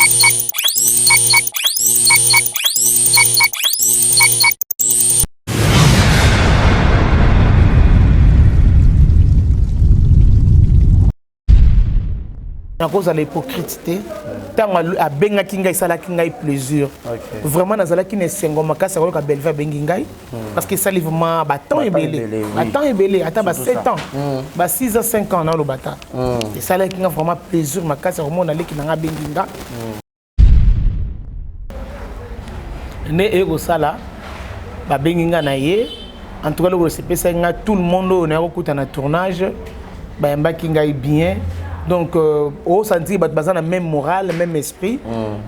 À cause de l'hypocrite, tant à benga kinga sala kinga plaisir. Vraiment dans sala kinga sengoma kasa ko ka belva benga parce que ça livement bâton et belé. Attends et belé, attends ba 7 ans. Ba 6 ans 5 ans dans le bata. Et ça là kinga vraiment plaisir makasa ko mona le kinga benga. Ne ego sala ba benga na ye. En tout cas le c'est tout le monde na ko kuta na tournage ba yamba kinga bien. Donc, au senti, bah, dans la même morale, le même esprit.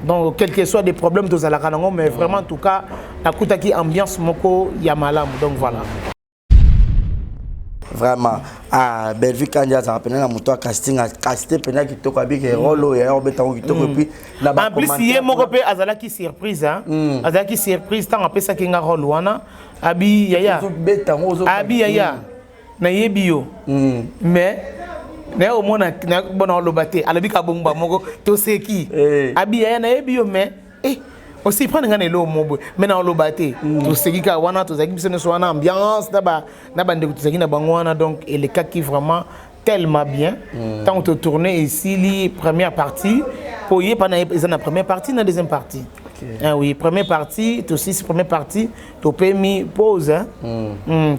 Donc, quel que soit des problèmes de Zalakanango, mais vraiment, en tout cas, la Koutaki ambiance moko yamalam. Donc, voilà. Vraiment. Ah, Bellevue Kandia, ça rappelle la moto casting, casté, pena qui toque avec les rôles, et on met en guitare, et puis là-bas. En plus, il y a mon repère, Azalaki surprise, hein. Azalaki surprise, tant après ça, qu'il y a un rôle, wana. Abi, yaya. Abi, yaya. Naye bio. Mais. Mais au moins, on a lobaté. À la bika bomba, moko, to c'est qui? Abi, ya na ebio, mais, aussi prendre un élo, mobo. Maintenant, on lobaté. To c'est qui, wana, to c'est qui, c'est une ambiance, naba, de to c'est qui, naba, donc, et les cas qui vraiment tellement bien. Tant que tourner ici, li première partie, pour y pendant la première partie, la deuxième partie. Ah oui, première partie, tu aussi première partie, tu peux mis pause, hein.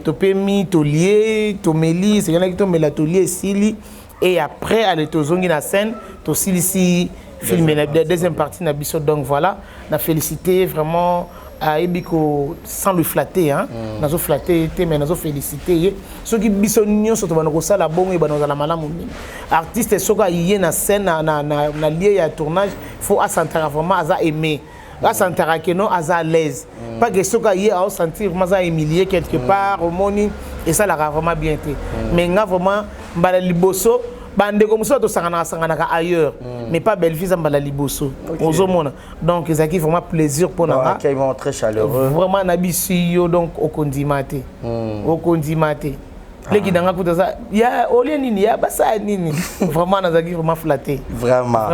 Tu peux mis tu lié, tu mets c'est là que tu mets la lié ici et après aller te zongi la scène, tu aussi ici filmer la deuxième partie na biso donc voilà, na félicité vraiment à Ebiko sans le flatter hein, nazo flatter mais nazo féliciter ceux qui biso nyo surtout banoko sala bongo et banoko la malamu artiste soka yé na scène na lié à tournage, faut assentir vraiment à aimer. Là, sentira que non, à l'aise. Pas que ce qu'il y a à sentir vraiment humilié quelque part, au monde, et ça l'a vraiment bien été. Mais vraiment, la liboso, bande comme ça, tout ça ailleurs. Mais pas belle fille, la liboso. Donc, c'est vraiment plaisir pour nous. Accueillement très chaleureux. Vraiment, on donc au condimate. Au condimate. Les qui dans la ça, il y a au lieu nini, il y a bassa nini. Vraiment, on a vraiment flatté. Vraiment.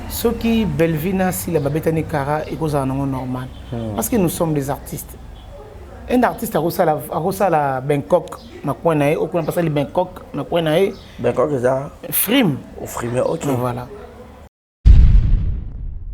Ce qui Belvina si la babetani kara et cause normal parce que nous sommes des artistes. Un artiste a la Bangkok na coin nae au coin passer le Bangkok na coin nae Bangkok ça frime au frime OK voilà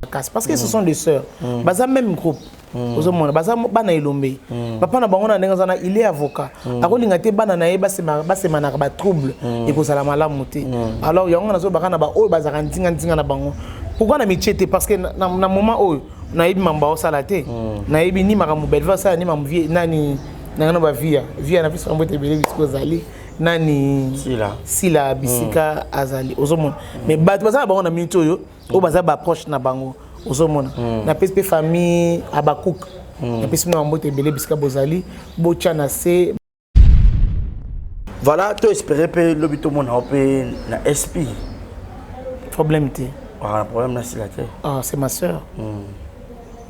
parce que ce sont des sœurs baza même groupe aux hommes baza bana ilombe papa na bango na ndenga zana il est avocat akolinga te bana nae basema na ba trouble et cause la malamu te alors yango na zo bakana ba o baza ndinga na bango. Pourquoi on a mis parce que dans le moment où on a eu mamba au salaté, on a eu ni maramou belva ça ni mam vie nani nana ba via na fils on bote belé bisco zali nani sila bisika azali ozomona mais bat baza ba on a mis toyo o baza ba proche na bango ozomona na PSP famille abakouk na PSP na mbote belé bisika bozali bocha na se voilà tu espérer pe lobito mon pe na SP problème té. Ah, problème là c'est la tête. Ah, c'est ma sœur.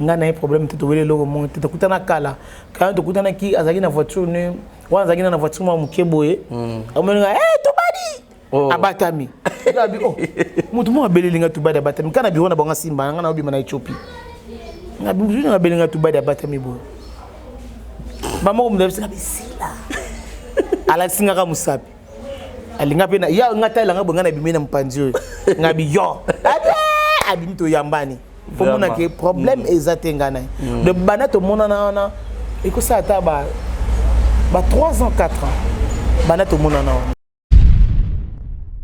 On a un problème, tu te vois le logo, tu te coûtes na kala. Quand tu coûtes na qui, azagi na voiture, ou azagi na voiture, moi mon keboye. On me dit, hey, Tobadi. Abatami. Oh, mutu mo abeli linga Tobadi abatami. Kana bi wona bonga simba, ngana obi mana Ethiopie. Na bi mutu na belinga Tobadi abatami bo. Maman me dit, sila. Ala singa ka musapi. Alinga pena ya ngata la ngabo ngana bimena mpanzi ngabi yo abi mito yambani pour mona ke problème exactement ngana de bana to mona na iko sa ta ba 3 ans 4 ans bana to mona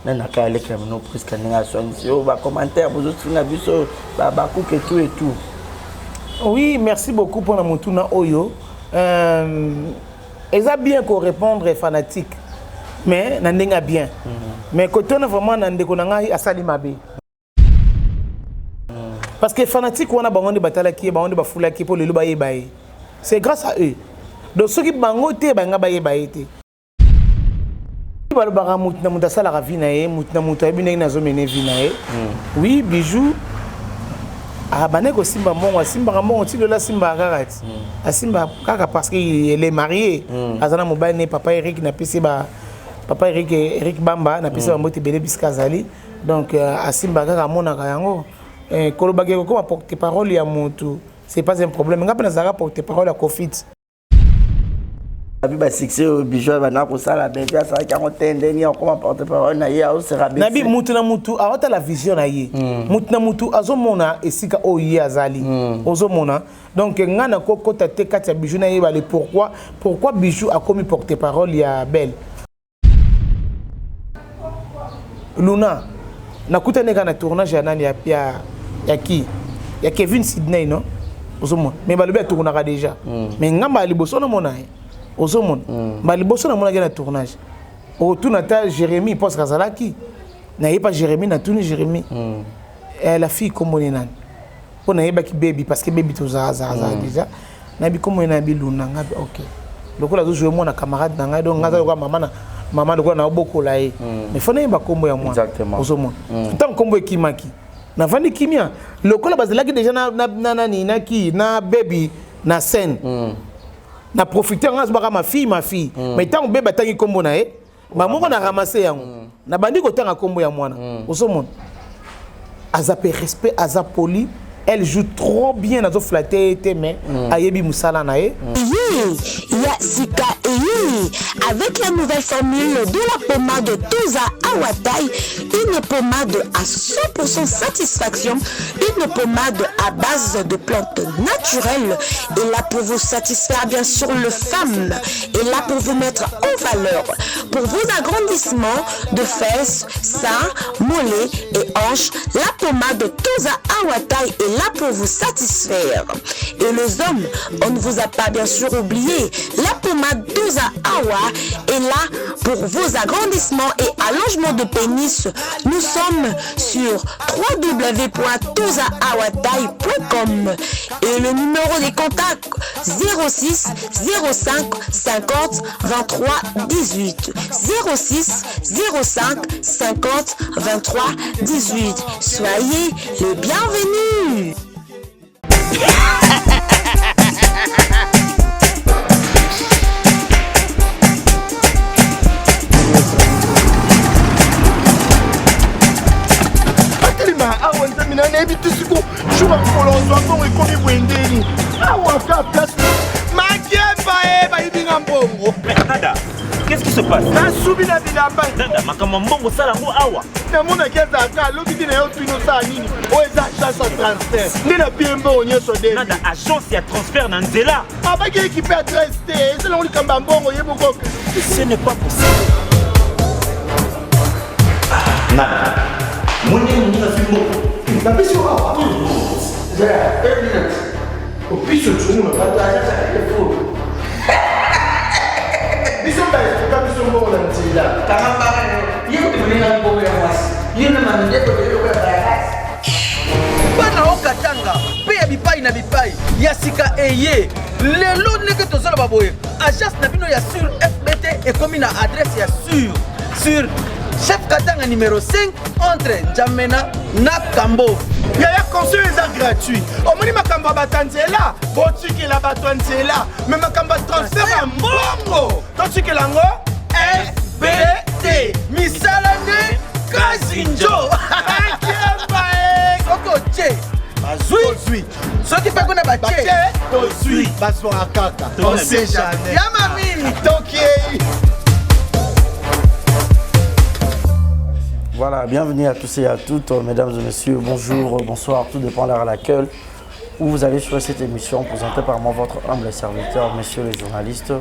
na na ka les criminels presque ninga so ba commentaire vous autres na biso ba ku que tout et tout. Oui, merci beaucoup pour la motuna oyo eza bien qu'on répondre fanatique. Mais nandenga bien. Mais quand on a vraiment nandeko nanga asali mabe. Parce que fanatique on a bango de batala qui bango de bafula qui pour le lubaye baye. C'est grâce à eux. Donc ceux qui bango te banga baye baye te. Ba ba mutna mutasala ravina e mutna mutabine na zomene vina e. Oui, bijou. Ah baneko simba mongo simba mongo ti la simba karati. Simba kaka parce qu'il est marié. Azana mobane papa Eric na pisi ba Papa Eric Bamba na pisa mbote belé biskazali Donc asimba kaka mona kayango kolobaki ko porter parole ya moto, c'est pas un problème. Ngapa nazaka porter parole à Covid. Nabi ba succès au bijou bana ko sala bébé ça qui on tende ni on comment porter parole na ya o sera bien. Nabi mutu na mutu awata la vision na ye. Mutu na mutu azomona esika o ye azali. Ozomona. Donc ngana ko kota te kati ya bijou na ye bale pourquoi bijou a commis porter parole ya Belle. Luna nakuta neka na tournage ya nani ya ki ya Kevin Sydney non ozomona mais balobi a tournera déjà mais ngamba ali boso na mona ozomona bali boso na mona na tournage o tunata Jérémy poste kazalaki na yeba Jérémy na tuni Jérémy la fille comme on est nan on a yeba ki baby parce que baby to za déjà na bi comme on a bi Luna ngabi OK lokola zo jouer moi na camarade na ngai donc ngaza ko maman de quoi na beaucoup là mais faut na kombo ya moi ozomona tant kombo ekimaki na vandi kimia lokola bazalaki déjà na ki na baby na scène na profiter ngas baka ma fille mais tant bébé tangi kombo na ba moko na ramasser yango na bandi ko tanga kombo ya mwana ozomona azape respect azapoli. Elle joue trop bien dans flatter mais ayebi musala nae. Yasika avec la nouvelle formule de la pommade Toza Awatai, une pommade à 100% satisfaction, une pommade à base de plantes naturelles et là pour vous satisfaire bien sûr le femme et là pour vous mettre en valeur pour vos agrandissements de fesses, seins, mollets et hanches. La pommade Toza Awatai est là pour vous satisfaire. Et les hommes, on ne vous a pas bien sûr oublié. La pommade Toza Awa est là pour vos agrandissements et allongements de pénis. Nous sommes sur www.tozaawatai.com et le numéro des contacts 06 05 50 23 18 06 05 50 23 18. Soyez les bienvenus. awa nzamina nayebi tisiko jour akolonzwa mbongo ekomi bwendeni awa ka place makemba bayibinga mbongo. Nada, qu'est-ce qui se passe? nasubi na bilamba Nada, makambo mbongo sala ngo awa namonaki ezalaka loki ti na yo tino osala nini oyo eza agence ya transfert nde na pie mbongo nyonso de Nada, agence ya transfert na nzela abaki ekipe adresse te ezelango likambo ya mbongo yeboko. Ce n'est pas possible. Nada, mwende mwinga fimbo napesi yo awa opiso tumu na bataza telefone biso baestoka biso mbongo na nzela Kangambaka yo tumelinga mbongo ya mwasi. Yena mandeko yo ya bayasi. Bana okatanga pe ya bipai na bipai ya sika eye lelo ndenge tozala baboye agence na bino ya sur FBT ekomi na adresse ya sur chef Katanga numéro 5 entre Njamena na Kambo. yaya conseil eza gratuit omoni makambo ya bato ya nzela botikela bato ya nzela me makambo ya transfert ya mbongo totikela yango FBT misala nde kasi njo akemba Soko che bazwi soki pe kuna bache tozwi bazwaka kaka on sait jamais ya mamini tokei. Voilà, bienvenue à tous et à toutes, mesdames et messieurs, bonjour, bonsoir, tout dépend de l'heure à laquelle où vous allez sur cette émission présentée par moi, votre humble serviteur, messieurs les journalistes.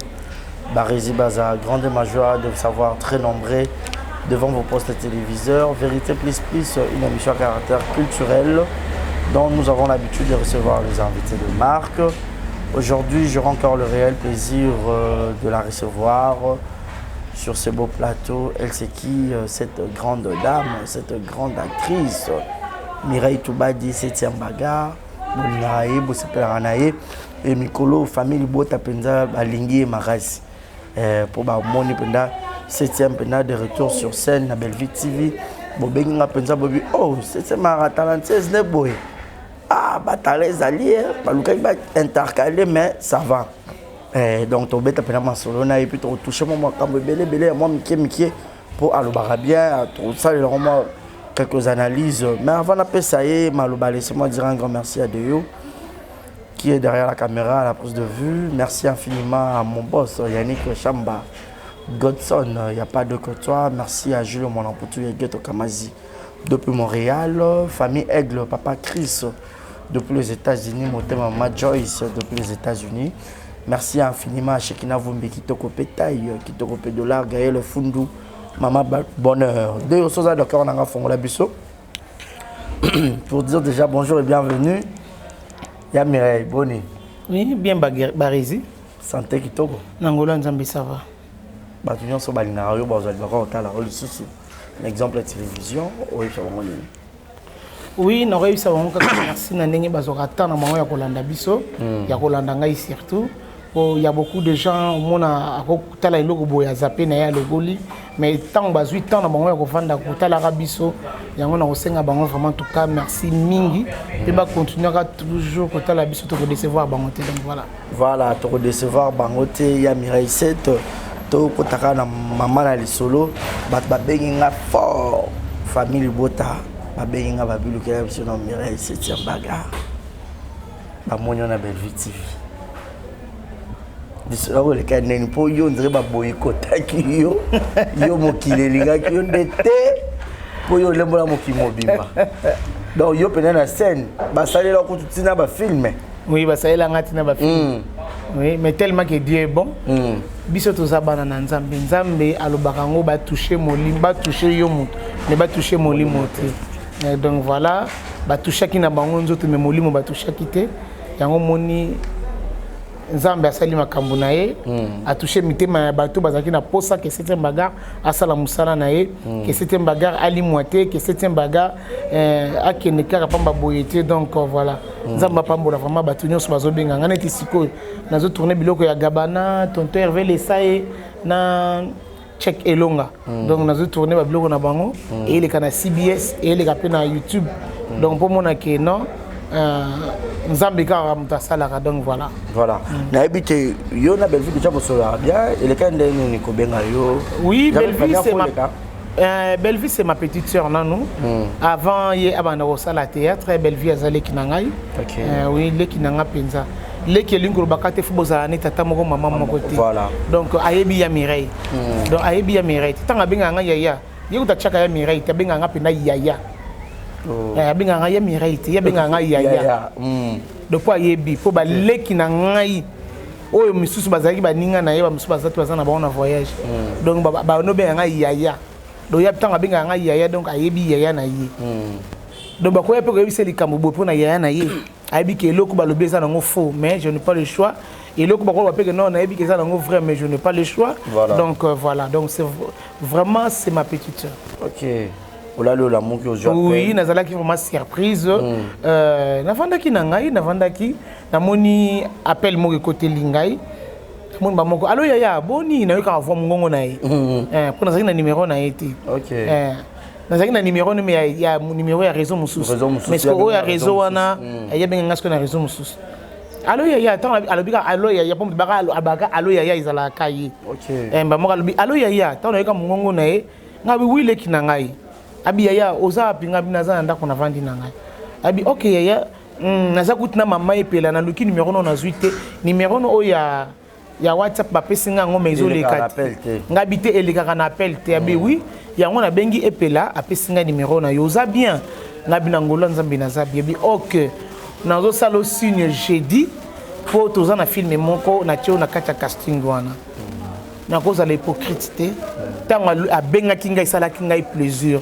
Barézi Baza, grande joie de vous savoir très nombreux devant vos postes téléviseurs. Vérité plus plus, une émission à caractère culturel dont nous avons l'habitude de recevoir les invités de marque. Aujourd'hui, j'aurai encore le réel plaisir de la recevoir sur ce beau plateau. Elle c'est qui, cette grande dame, cette grande actrice, Mireille Toubadi, 7e bagarre, Bonaye, Boseperanaye, et Mikolo, famille Bota Penza, Balingi et Marasi. Pour Bamoni Penda, 7e Penda de retour sur scène, na Belleville TV. Bobenga Penza Bobi, oh, 7e Maratalantaise, ne boy. Ah, Batalez alliés, Balouka intercalé, mais ça va. Donc tu bête après ma solo na et puis tu touches moi comme belé moi miké pour alobara bien tout ça le roman quelques analyses. Mais avant d'appeler ça y est, Maloba, laissez-moi dire un grand merci à Deyo qui est derrière la caméra à la prise de vue. Merci infiniment à mon boss Yannick Chamba Godson, il n'y a pas de que toi. Merci à Julio Monamputu et Geto Kamazi depuis Montréal, famille Aigle, papa Chris depuis les États-Unis, mon thème Maman Joyce depuis les États-Unis. Merci infiniment à Shekina Vumbi qui te coupe taille, qui te coupe dollar, Gaël Fundu, Maman Bonheur. Deux choses à d'accord, on a fait la biseau. Pour dire déjà bonjour et bienvenue. Ya Mireille, Boni. Oui, bien Barizi. Santé qui togo. Nangola Nzambi, ça va. Batunion sur Balinario, Bazal Baro, Tala, un exemple de télévision, oui, ça va. Oui, nous avons réussi à merci Nandenge Bazorata, na mango ya Kolanda Biso, ya Kolanda Ngai surtout. Il y a beaucoup de gens, on a tala iloko boya zappé na ya logoli, mais tant bazui tant na mango ya kofanda ko tala Rabiso, ya on a osenga bango vraiment en tout cas merci mingi et ba continuera toujours ko tala Biso to décevoir bangote donc voilà. Voilà, to décevoir bangote ya Mireille 7 to kotaka na maman na lisolo, bat ba benga fort famille Bota. Babengi nga babilu kela biso na Mireille 7e bagarre. Ba monyo na Belle Vie TV. Biso la le kaneni po yo ndre ba boyikota ki yo. Yo mokile linga ki yo ndete. Po yo lembola mokimo bimba. Donc yo pena na scène, ba salela ko tutina ba filmer. Oui, ba salela ngati na ba film. Oui, mais tellement que Dieu est bon. Biso to zabana na Nzambe. Nzambe alobaka ngo ba toucher molimo, ba toucher yo mutu, mais ba toucher molimo te. Donc voilà, ba toucher ki na bango nzoto mais molimo ba toucher kité. Yango moni Nzambe asali makambo na ye, a touché mitema ya bato bazaki na posa que c'était bagarre asala musala na ye, que c'était bagarre ali moité, que c'était bagarre akene kaka pamba boyete donc voilà. Nzamba pambola vraiment bato nyonso bazobenga ngana ti siko nazo tourner biloko ya Gabana, tonton Hervé Lesaye na check elonga. Donc nazo tourner ba biloko na bango et il est kana CBS et il est capé na YouTube. Donc pour mon que non Nzambe ka mutasalaka donc voilà. Voilà. Na habité yo na Belle Vie déjà bosola bien et le kan ndeni ko benga yo. Oui, Belle Vie c'est ma Belle Vie c'est ma petite sœur nanou. Avant hier abana osala théâtre Belle Vie azali kinangai. OK. Oui, le kinanga penza. Le kelingo bakate fu bozala ni tata moko maman moko te. Voilà. Donc ayebi ya Mireille. Donc ayebi ya Mireille. Tanga benga nga yaya. Yeko tachaka ya Mireille, tabenga nga pena yaya. Benga nga ya Mireille, ya benga nga yaya. Donc quoi yebi po ba leki na ngai oyo misusu bazaki baninga na ye ba misusu bazati bazana ba on voyage. Donc ba no benga nga yaya. Donc ya tanga benga nga yaya donc ayebi yaya na ye. Donc ba ko ya pe ko yebi se likambo bo po na yaya na ye. Ayebi ke eloko ba lobeza na ngo faux mais je n'ai pas le choix. Et l'autre ba pe que non ayebi ke ça na ngo vrai mais je n'ai pas le choix. Voilà. Donc voilà, donc c'est vraiment c'est ma petite sœur. OK. Oui, nazalaki vraiment surprise. Navandaki nangai, navandaki namoni appel mo côté lingai. Mon ba moko allo yaya boni na yoka avo ngongo na ye. Pour nazaki na numéro na été. OK. Nazaki na numéro mais il y a mon numéro ya réseau mususu. Mais ce que ya réseau wana ya benga ngasko na réseau mususu. Allo yaya tant allo bika allo yaya pombe baka allo yaya izala kayi. OK. Ba moko allo yaya tant na yoka ngongo na ye. Ngabi wile kinangai. Abi yaya oza pinga binaza ndako na vandi na ngai. Abi OK yaya naza kutina mama epela na luki numéro no na zuite numéro no o ya WhatsApp ba pesinga ngo mezo le kat. Ngabi te eleka na appel te abi oui yango na bengi epela apesinga numéro na yoza bien. Ngabi na ngolo nzambe na zabi abi OK. Nazo salo signe jeudi pour toza na film moko na tio na kacha casting wana. Na cause de l'hypocrite tant a benga kinga sala kinga plaisir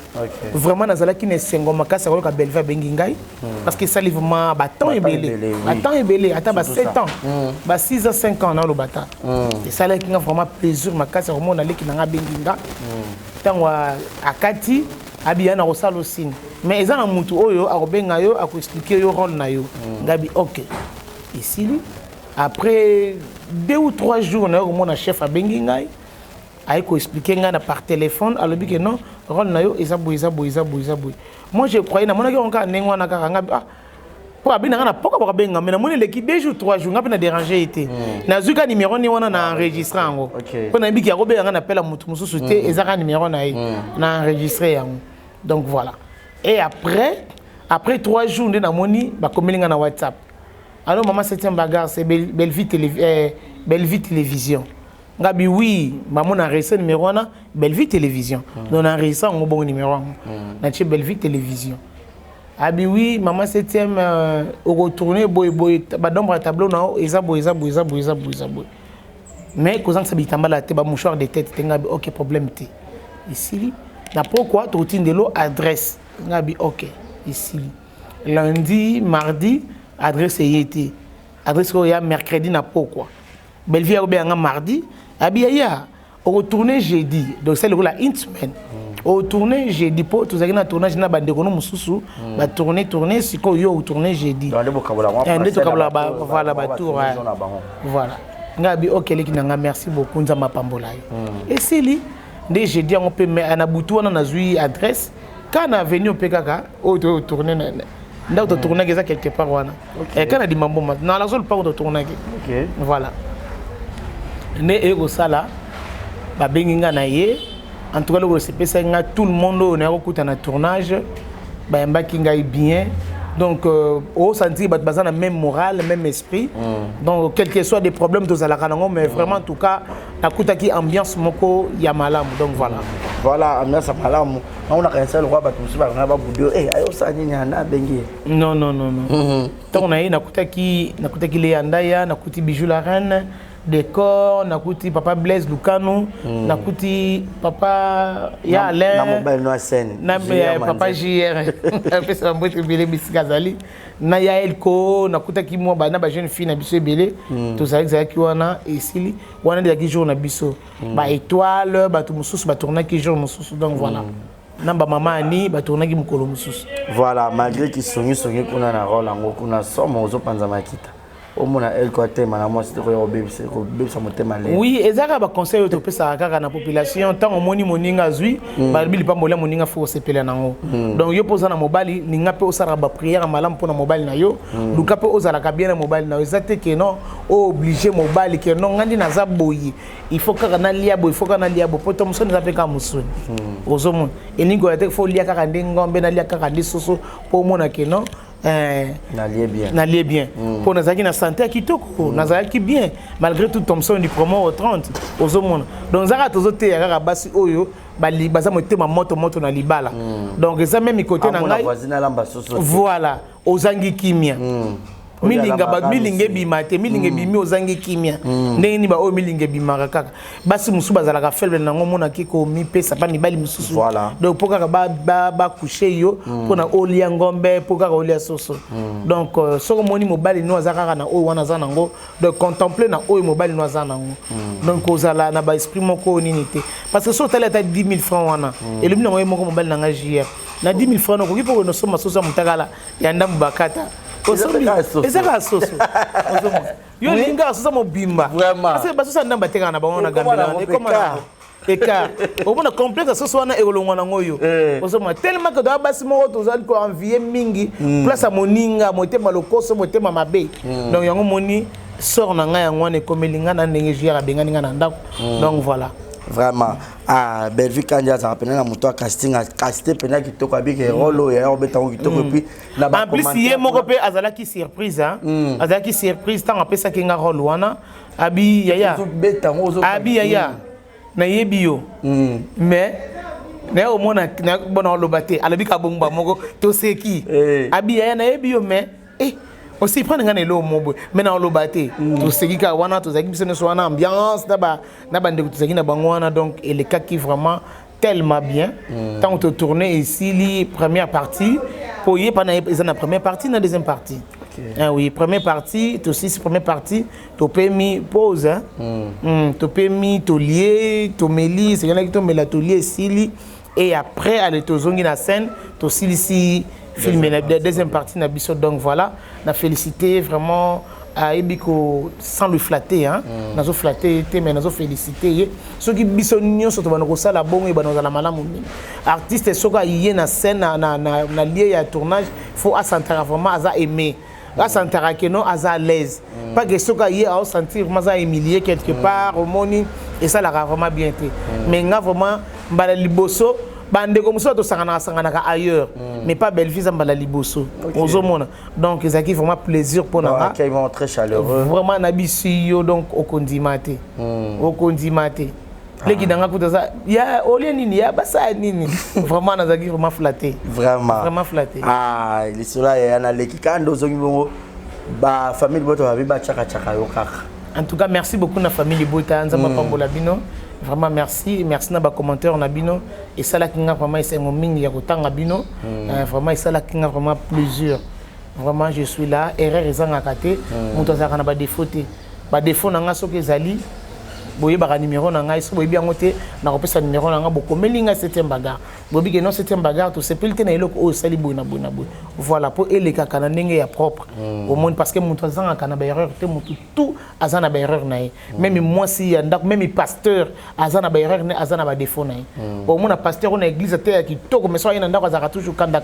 vraiment nazala ki ne sengo makasa ko ka Belle Vie bengi ngai parce que ça vraiment baton et belé ata ba 7 ans ba 6 ans 5 ans na lo bata et ça la kinga vraiment plaisir makasa ko mona leki na bengi nga tant akati abia na rosalo signe mais ezana mutu oyo akobenga yo ako expliquer yo rôle na yo ngabi OK ici lui après 2 ou 3 jours na yo mona chef a bengi ngai ay ko expliquer nga na par téléphone alobi que non rôle na yo ezabo. Moi je croyais na mona ka nengwa na kaka nga po abina nga na poka ba benga mais na mona l'équipe 2 jours 3 jours nga na déranger été na zuka numéro ni wana na enregistrer yango po na biki ya ko benga na pela mutu mususu te ezaka numéro na ye na enregistrer yango donc voilà Et après 3 jours, on a moni, bah comme na WhatsApp. Alors maman 7e bagarre, c'est Bellevue Télévision. Ngabi oui, maman a réussi numéro 1, Bellevue Télévision. Donc on a réussi un bon numéro 1. Na chez Bellevue Télévision. Abi oui, maman 7e au retourner boy ba nombre tableau na eza boy. Mais causant ça bitamba la tête ba mouchoir de tête ngabi OK problème té. Ici na pourquoi tu routine de l'eau adresse ngabi OK ici. Lundi, mardi adresse yété. Adresse ko ya mercredi na pourquoi. Bellevue a bien mardi, abi ya au retourner jeudi. Donc c'est le la une semaine. Au tourner jeudi pour tous les tournage na bande kono mususu ba tourner siko yo au tourner jeudi. Voilà ba tour. Voilà. Ngabi OK leki nanga merci beaucoup nzamba pambola yo. Et c'est lui dès jeudi on peut mais na butu wana na zui adresse quand na venu pekaka au tourner nda to tourner que ça quelque part wana. Et quand na di mambo na la zone pas au tourner. OK. Voilà. Ne ego sala ba benginga na ye. En tout cas, tout le monde on a un tournage, bien. Donc, au senti que nous avons même morale, même esprit. Donc, quel que soit des problèmes, mais vraiment, en tout cas, la ambiance moko yamalam. Donc voilà. Voilà, ambiance yamalam. On a un seul roi, on a non. Donc, on a eu les andaya, bijou la reine. Décor, nakuti papa Blaise Lucano, nakuti papa ya Alain, na mobile no scène, na papa JR, après ça mbote belé bisikazali, na ya Elko, nakuta ki mo ba na ba jeune fille na biso belé, to ça ki wana esili, wana de ki jour na biso, ba étoile, ba to mususu ba tourner ki jour mususu donc voilà. Namba mama ani ba tourner ki mukolo mususu. Voilà, malgré ki songi kuna na rôle ngo kuna somo ozo panza makita. Oui, et ça va conseiller au ça la population tant on moni moninga zui balbi pas mola moninga faut se peler nango donc yo posa na mobile ninga pe osara ba prière malam pour na mobile na yo luka pe ozala ka bien na mobile na ezate que non obligé mobile que non ngandi na za boyi il faut que na lia bo il faut que na lia bo poto muso na pe ka musuni ozomon eningo ya te faut lia ka ndengombe na lia ka ndisoso pour mona que non n'alliez bien pour nous na santé kitoko nazaki bien malgré tout Thompson du promo au 30 aux hommes donc zaka tozote ya basi oyo bali baza motema moto na libala donc ça même côté na ngai voilà ozangi kimia milinge bimate milinge bimi ozangi kimia ndenge ni ba o milinge bimaka kaka basi musu bazala ka felbe nango mona kiko mi pesa pa mibali mususu donc pokaka ba coucher yo pona olia ngombe pokaka olia soso donc soko moni mobali no azaka na o wana za nango de contempler na o mobali no za nango donc ozala na ba esprit moko nini te parce que so tala ta 10 000 francs wana et le mino moko mobali na ngajier na 10 000 francs no ko kipo no soma soso mutakala ya ndambu bakata ezaka soso yo linga soso mobimba parce que basosa ndamba teka na bango na gambela et comme eka obona complexe soso wana ekolongwa na ngoyo osoma tellement que doit basi moko tozali ko envier mingi place à moninga motema lokoso motema mabe donc yango moni sort na nga yango wana ekomelinga na ndenge jira bengani nga na ndako donc voilà. Vraiment Bellevue Kandia ça rappelle na moto casting casté pena ki toko abi ke rolo ya obeta ki toko puis na ba en plus hier moko pe azalaki surprise azalaki surprise tant apesa ki nga rolo wana abi yaya abi yaya na yebio mais na omona na bona lobate alabi ka bomba moko to seki abi yaya na yebio mais aussi prendre ngane lo mobo maintenant lo baté to segika wana to zaki biso so wana ambiance na bande to zaki na bangwana donc et le cas qui vraiment tellement bien tant on tourner ici li première partie pour y pendant la première partie na deuxième partie ah oui première partie to aussi première partie to permis pause to permis to lier to meli c'est là qui to melatolier ici et après aller to zongi na scène to ici filmer la deuxième partie na biso donc voilà na féliciter vraiment à Ebiko sans le flatter hein nazo flatter mais nazo féliciter ceux qui biso nyonso to banoko sala bongo e banoza la malamu artiste soka yé na scène na lié ya tournage faut asantara vraiment aza aimer asantara que non aza à l'aise pas que soka yé à sentir vraiment aza humilié quelque part au moni et ça la vraiment bien été mais nga vraiment mbala liboso bande comme ça to sangana ailleurs mais pas Belleville zambala liboso ozomona donc ezaki vraiment plaisir pour nous accueil vraiment très chaleureux vraiment nabisi yo donc okondimate les qui dans kuta ya olé nini ya basa nini vraiment nazaki vraiment flatté vraiment flatté ah les cela ya na leki kando zongi bongo ba famille boto ba biba chaka yo kaka. En tout cas merci beaucoup na famille Bota nzamba pambola bino vraiment merci na ba commentaire na bino et ça la kinga vraiment c'est mon mingi ya kotanga bino vraiment ça la kinga vraiment plaisir vraiment je suis là erreur ezanga kate muto azaka na ba défaut na nga soki ezali boye ba numéro na nga so boye bien ngote na kopesa numéro na nga bokomelinga 7e bagarre bobi que non 7e bagarre to sepelite na eloko o sali boye na boye voilà pour eleka kana ndenge ya propre au monde parce que muto azanga kana ba erreur te muto tout azana ba erreur na ye même moi si ndak même pasteur azana ba erreur ne azana ba défaut na ye au monde pasteur na église te ya kitoko mais so ina ndako azaka toujours kanda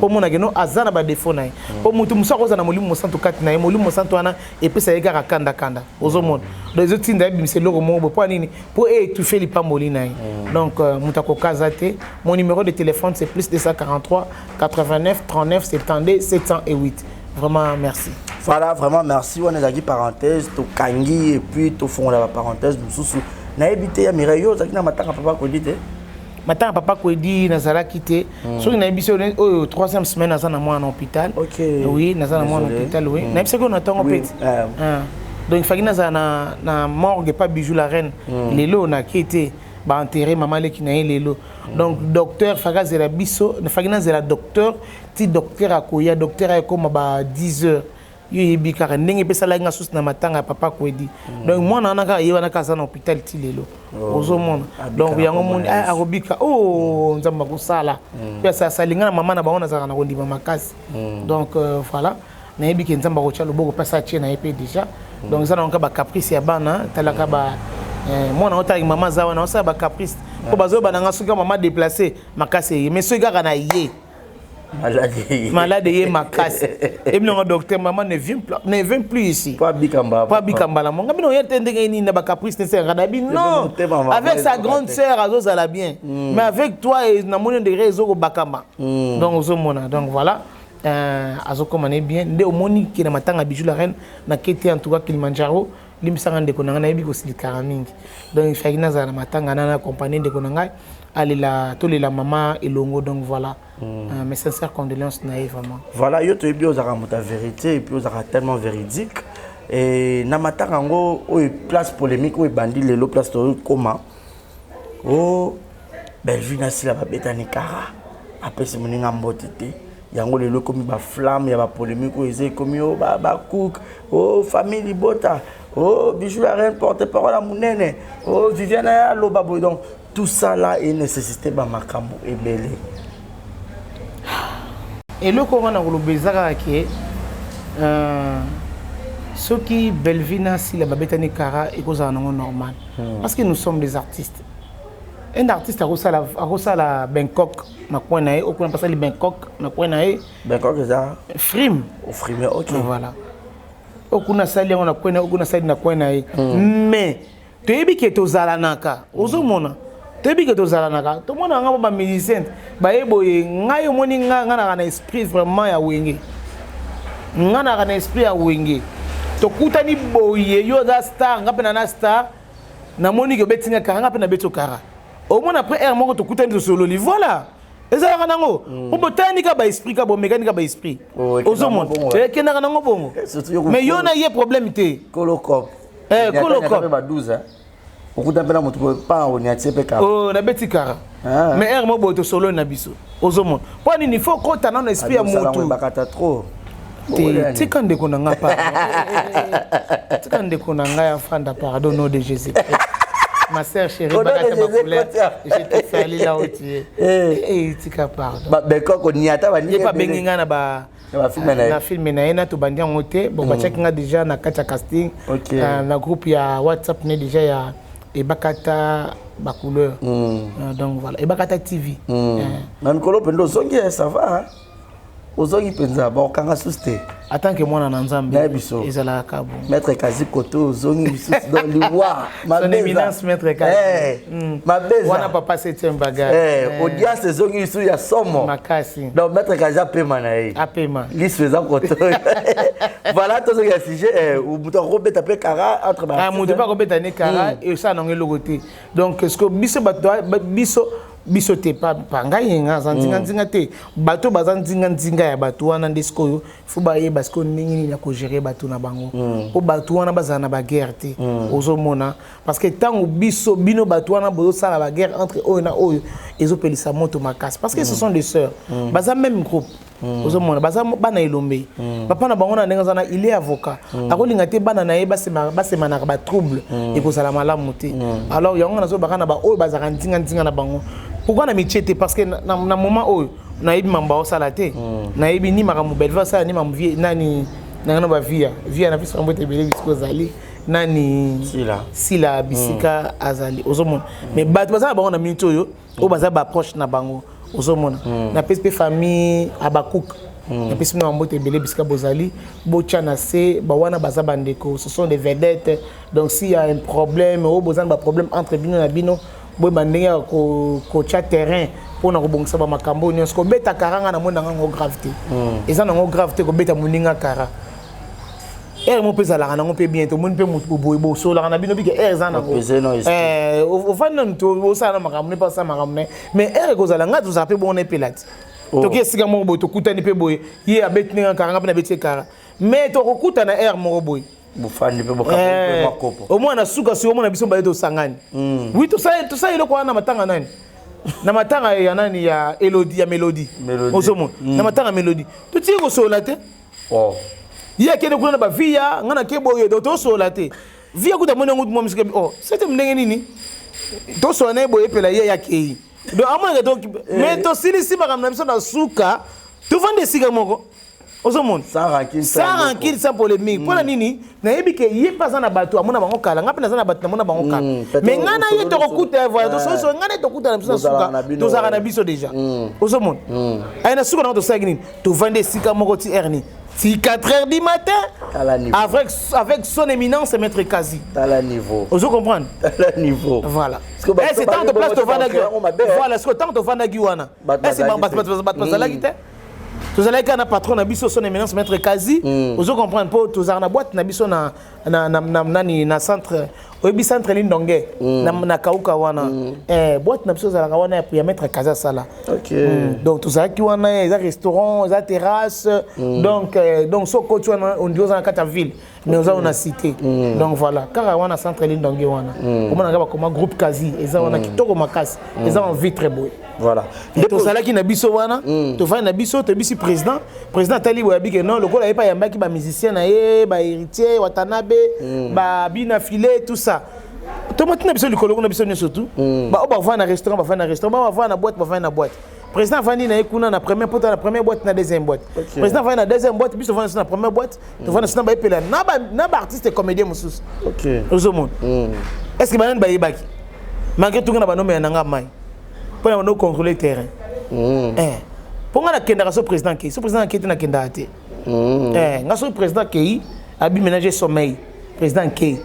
pour mona que non azana ba défaut na ye pour muto musako za na molimo santo kati na ye molimo santo ana epesa ye kaka kanda ozo monde les autres tinda bimise loko pour étouffer les pambolines. Donc, mon numéro de téléphone c'est plus 243 89 39 72 708. Vraiment merci. Voilà, vraiment merci. On est aquí parenthèse, to kangi et puis to fond la parenthèse mususu. Na habité ya Mireyo, ça qui na matanga papa ko dit. Matanga papa ko dit nazala quitté. So na habité au 3e semaine nazana moi en hôpital. OK. Oui, nazana moi en hôpital oui. Na habité ko na tango petit. Donc il fallait na morgue pas bijou la reine lelo na qui était ba enterré maman le qui na lelo donc docteur faga zela biso na fagina zela docteur ti docteur akoya docteur ay comme ba 10 heures yebi ka ndenge pesa la nga sus na matanga papa ko di donc moi na naka yewa na kasa na hôpital ti lelo ozo mona donc yango moni arobika oh nzamba ko sala pesa salinga na mama na baona za na kondima makasi donc voilà na yebi ke nzamba ko tshalo boko pesa tshie na epé déjà donc ça donc ba caprice ya bana talaka ba moi na otali maman zawa na ça ba caprice ko bazo ba nga suka maman déplacer makase mais so gars na yé malade yé makase et bien le docteur maman ne vient plus ici pas bikamba la mon ngabino yete ndenge ni na ba caprice ne sert à non avec sa grande sœur azo zala bien mais avec toi et na moyen de réseau ko bakamba donc zo mona donc voilà azo komane bien nde omoni ki na matanga bijou la reine na kete en tout cas Kilimanjaro limsanga ndeko nanga na yebi ko silikara mingi donc il fallait na matanga na accompagner ndeko nanga alela tolela mama elongo donc voilà mes sincères condoléances na vraiment voilà yo to yebi ozaka mota vérité et puis ozaka tellement véridique et na matanga ngo o place polémique o bandi lelo place to koma o Belleville na sila ba betani kara après c'est moninga mbotité yango lelo komi ba flamme ya ba polémique o eze komi o ba cook o famille Bota o bijou la reine porte parole à munene o Viviane ya loba boy donc tout ça là est nécessité ba makambo ebele et le corona ko lobezaka ke ce qui Belleville si la babetani kara et cause en normal parce que nous sommes des artistes. Un artiste a la Bangkok na coin na e okuna passer le Bangkok na coin na e Bangkok ça frime au frime OK voilà okuna sali on na coin na okuna sali na coin na e mais toyebi ke tozala naka ozomona toyebi ke tozala naka to mona nga ba musicien ba eboye ngayo moni nga na esprit vraiment ya wenge nga na esprit ya wenge to kutani boye yo da star ngapena na star na moni ke betinga kanga pena beto kara au moins après un moment tu coûtes solo li voilà et ça va nango pour botanika ba esprit ka bo mécanique ba esprit aux hommes et que na nango bongo mais yo na yé problème té kolokop kolokop ba 12 hein okuta pena moto pa on ya tsepe ka oh na betikara mais un moment bo to solo na biso aux hommes pour ni faut ko ta na esprit ya moto bakata trop tikande ko nanga pa tikande ko nanga ya fanda pardon nom de Jésus. Ma sœur chérie, je te salue là où tu es. Et tu as pardon. Bangkok on y a pas ni pas benginga na ba na film na ena to bandia ngote bon ba check nga déjà na kacha casting na groupe ya WhatsApp ne déjà ya Ebakata ba couleur donc voilà Ebakata TV même kolo pendo songi ça va ozongi penza ba okanga suste attends que moi na nzambe na biso ezala kabo maître Kazi Koto ozongi biso dans liwa son éminence maître Kazi mabeza wana papa 7e bagarre audience ezongi biso ya somo makasi donc maître Kazi apema na ye apema lisfeza Koto voilà tout ce qui est sujet ou muto robeta pe kara entre ba muto pas robeta ne kara et ça non logoté donc est-ce que biso te pa ngai nga zanzinga te bato bazanzinga ya bato wana ndisiko fu ba ye basko ningi ya ko gérer bato na bango o bato wana bazana ba guerre te ozomona parce que tango biso bino bato wana bozo sala ba guerre entre oyo na oyo ezopelisa moto makasi parce que ce sont des sœurs baza même groupe ozomona baza bana elombe papa na bango na ndenga zana il est avocat akolinga te bana na ye basema na ba trouble ekozala malamu te alors yango na zo bakana ba oyo bazaka nzinga na bango. Pourquoi na métier parce que na moment où na yebi mamba o sala te na yebi ni makamu belva sala ni mamu vie nani na ba via na fiso mbote bele bisiko zali nani sila bisika azali ozomona mais bato bazala bango na minute oyo o bazala ba proche na bango ozomona na PSP famille abakuk na PSP na mbote bele bisika bozali bocha na se ba wana baza bandeko ce sont des vedettes donc s'il y a un problème o bozana ba problème entre bino na bino boy bandenge ko cha terrain pona ko bongisa ba makambo nyonso ko beta karanga na mona ngo gravité eza na ngo gravité ko beta muninga kara mo pesa la na ngo pe bientôt mon pe mutu boy bo so la na bino bi ke eza na ngo o fana nto o sa na makambo ne pas ça makambo mais ko za la nga tuza pe bon epelati to ke sika mo bo to kutani pe boy ye abet ninga karanga pe na beti kara mais to ko kutana mo boy bufandi pe bokapo makopo au moins na suka si au moins na biso bayeto sangani oui tout ça ile kwa na matanga nani na matanga ya nani ya Elodie ya Melody ozomo na matanga Melody tout tiko ko sola te ye kene kuna ba via ngana ke boye do to sola te via kuta mona ngutu mo musike c'était mndenge nini to sola na boye pela ye ya kei do amona to mais to silisi makamna biso na suka to vande sika moko ozomona sans rancune sans polémique pona nini na yebi ke ye pas na bato amona bango kala ngapa na na bato na bango kala mais ngana ye to kokuta voilà to so ngana to kuta na biso suka to zaka na biso déjà ozomona ay na suka na to sagini to vande sika moko ti erni si 4h du matin avec son éminence maître Kazi à niveau ozo comprendre à niveau voilà c'est tant de place to vanda voilà ce que tant to vanda giwana c'est bato bazala kite tous allez quand na patron na biso son éminence maître Kazi ozo comprendre pour tous na boîte na biso na centre oyebi centre lindonge na kauka wana boîte na biso za la wana ya maître Kazi sala donc tous allez qui wana za restaurant za terrasse donc so coach wana on dit dans la ville mais on a cité donc voilà car wana centre lindonge wana comment on a comme groupe Kazi et ça wana kitoko makasi et ça on vit très beau. Voilà. Et tout ça là qui na biso wana, to fa na biso, to bisi président tali boyabi que non, le ko la pas yamba ki ba musicien na ye, ba héritier, Watanabe, ba bina filé tout ça. To mati na biso le koloko na biso ne surtout. Ba ba va na restaurant, ba va na boîte. Président va ni na ekuna na première boîte na deuxième boîte. Président va na deuxième boîte, biso va na première boîte, to va na ba epela na ba artiste et comédien mususu. OK. Ozomon. Est-ce que ba yebaki? Malgré tout na ba nomé na nga mai. Pour nous contrôler le terrain. Pour la kenda so président qui, na kenda ate. Ngaso président qui abi ménager sommeil. Président qui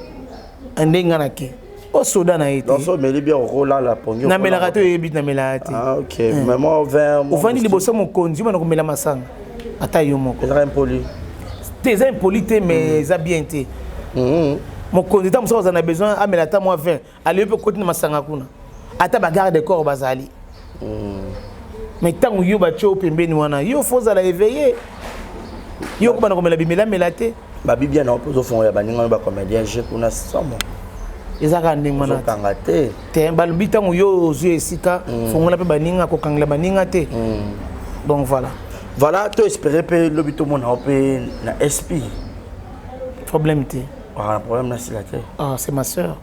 andenga na ki. O soda na été. Donc so meli bien rôle la ponyo. Na mela rato ebit na mela ate. Ah OK. Mais moi vers au vandi liboso mon konzi na ko mela masanga. Ata yo moko. C'est impoli. T'es impoli mais ça bien té. Mon candidat moi on a besoin a mela ta moi 20. Allez peut continuer masanga kuna. Ata bagarre de corps bazali. Mais tant que yo ba cho pembeni wana yo faut la éveiller. Yo ko bana ko mela melate. Ba bibia na opposo fond ya baninga ba comédien je kuna somo. Ezaka nding mana. Kangate. Te balubi tant yo zo esika fongola pe baninga ko kangela baninga te. Donc voilà. Voilà, tu espérer pe lobito mona pe na SP. Problème te. Ah, problème na silate. Ah, c'est ma sœur.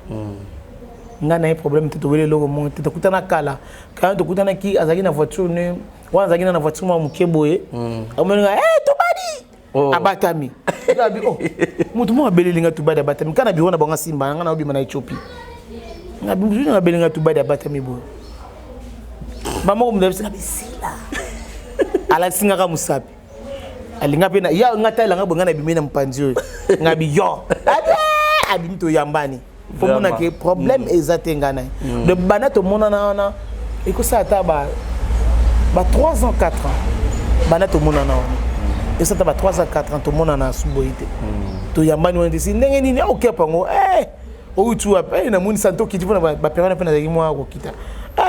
Ngana un problème te towele logo mon te kutana kala quand te kutana ki azaki na voiture ne wana azaki na voiture mo mukeboye amonga tobadi abatami abi mutu mo abelinga tobadi abatami kana bi wana banga simba ngana obi mana Ethiopie ngabi mutu na abelinga tobadi abatami bo mama ko mudabisa bisila ala singa ka musapi alinga pe na ya ngata la ngabonga na bimena mpanzi ngabi yo abim to yambani pour mon que problème exactement ngana de bana to mona na iko sa ta ba 3 ans 4 ans bana to mona na et ça ta ba 3 ans 4 ans to mona na suboite to yambani on disi ndenge nini ok pango o tu apa na moni santo kiti pona ba perana pena zaki mwa ko kita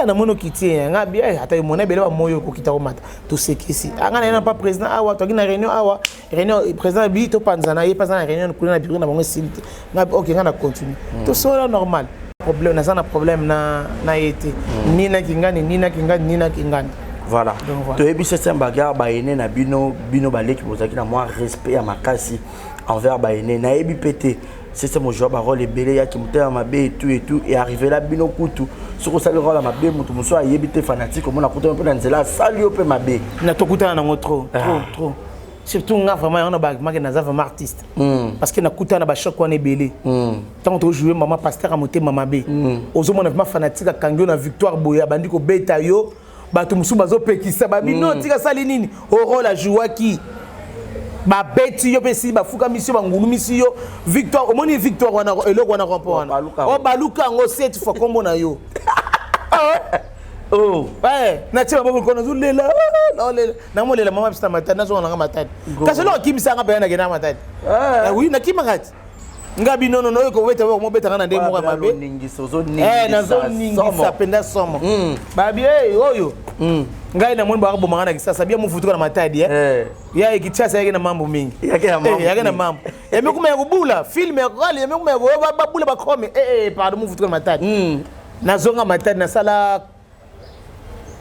na mono kiti ngabi ata mona bele ba moyo ko kita ko mata to sekisi ngana na pas président awa to ngina réunion président bi to panzana ye panzana réunion ko na biro na bango silite ngabi ok ngana continue to so normal problème na sana problème na été nina kingani voilà to ebi c'est un bagarre ba ene na bino baleki bozaki na moi respect à makasi envers ba ene na ebi pété c'est mon job à rôle et belé ya qui montait à ma baie et tout et arrivé là bino kutu ce que ça le rôle à ma baie mutu muso ayebité fanatique comme on a kutu un peu dans cela sali op ma baie na to kuta na trop surtout nga vraiment on a ba na vraiment artiste parce que na kuta na ba choc on est belé tant to jouer maman pasteur à monter mama baie ozo mon vraiment fanatique à kangyo na victoire boya bandi ko beta yo ba to musu bazo pekisa ba bino tika sali nini au rôle à jouer qui ba beti yo pesi ba fuka mission ba ngulu mission victoire omoni victoire wana eloko wana remporter o baluka ngo 7 fois kombo na yo na tima babo kono zulela na molela mama pista matana zo na matana kasi lo kimisa nga bayana gena matana oui na kimangati ngabi no ko weta mo beta ngana ndemo kwa mabe na zo ningi sapenda somo babi oyo ngai na mwana bako bomanga na kisasa bia mufutuka na matadi ya ikichasa yake na mambo mingi yake na mambo yamekuma ya kubula film ya kali yamekuma ya babula bakome pardon mufutuka na matadi nazonga matadi na sala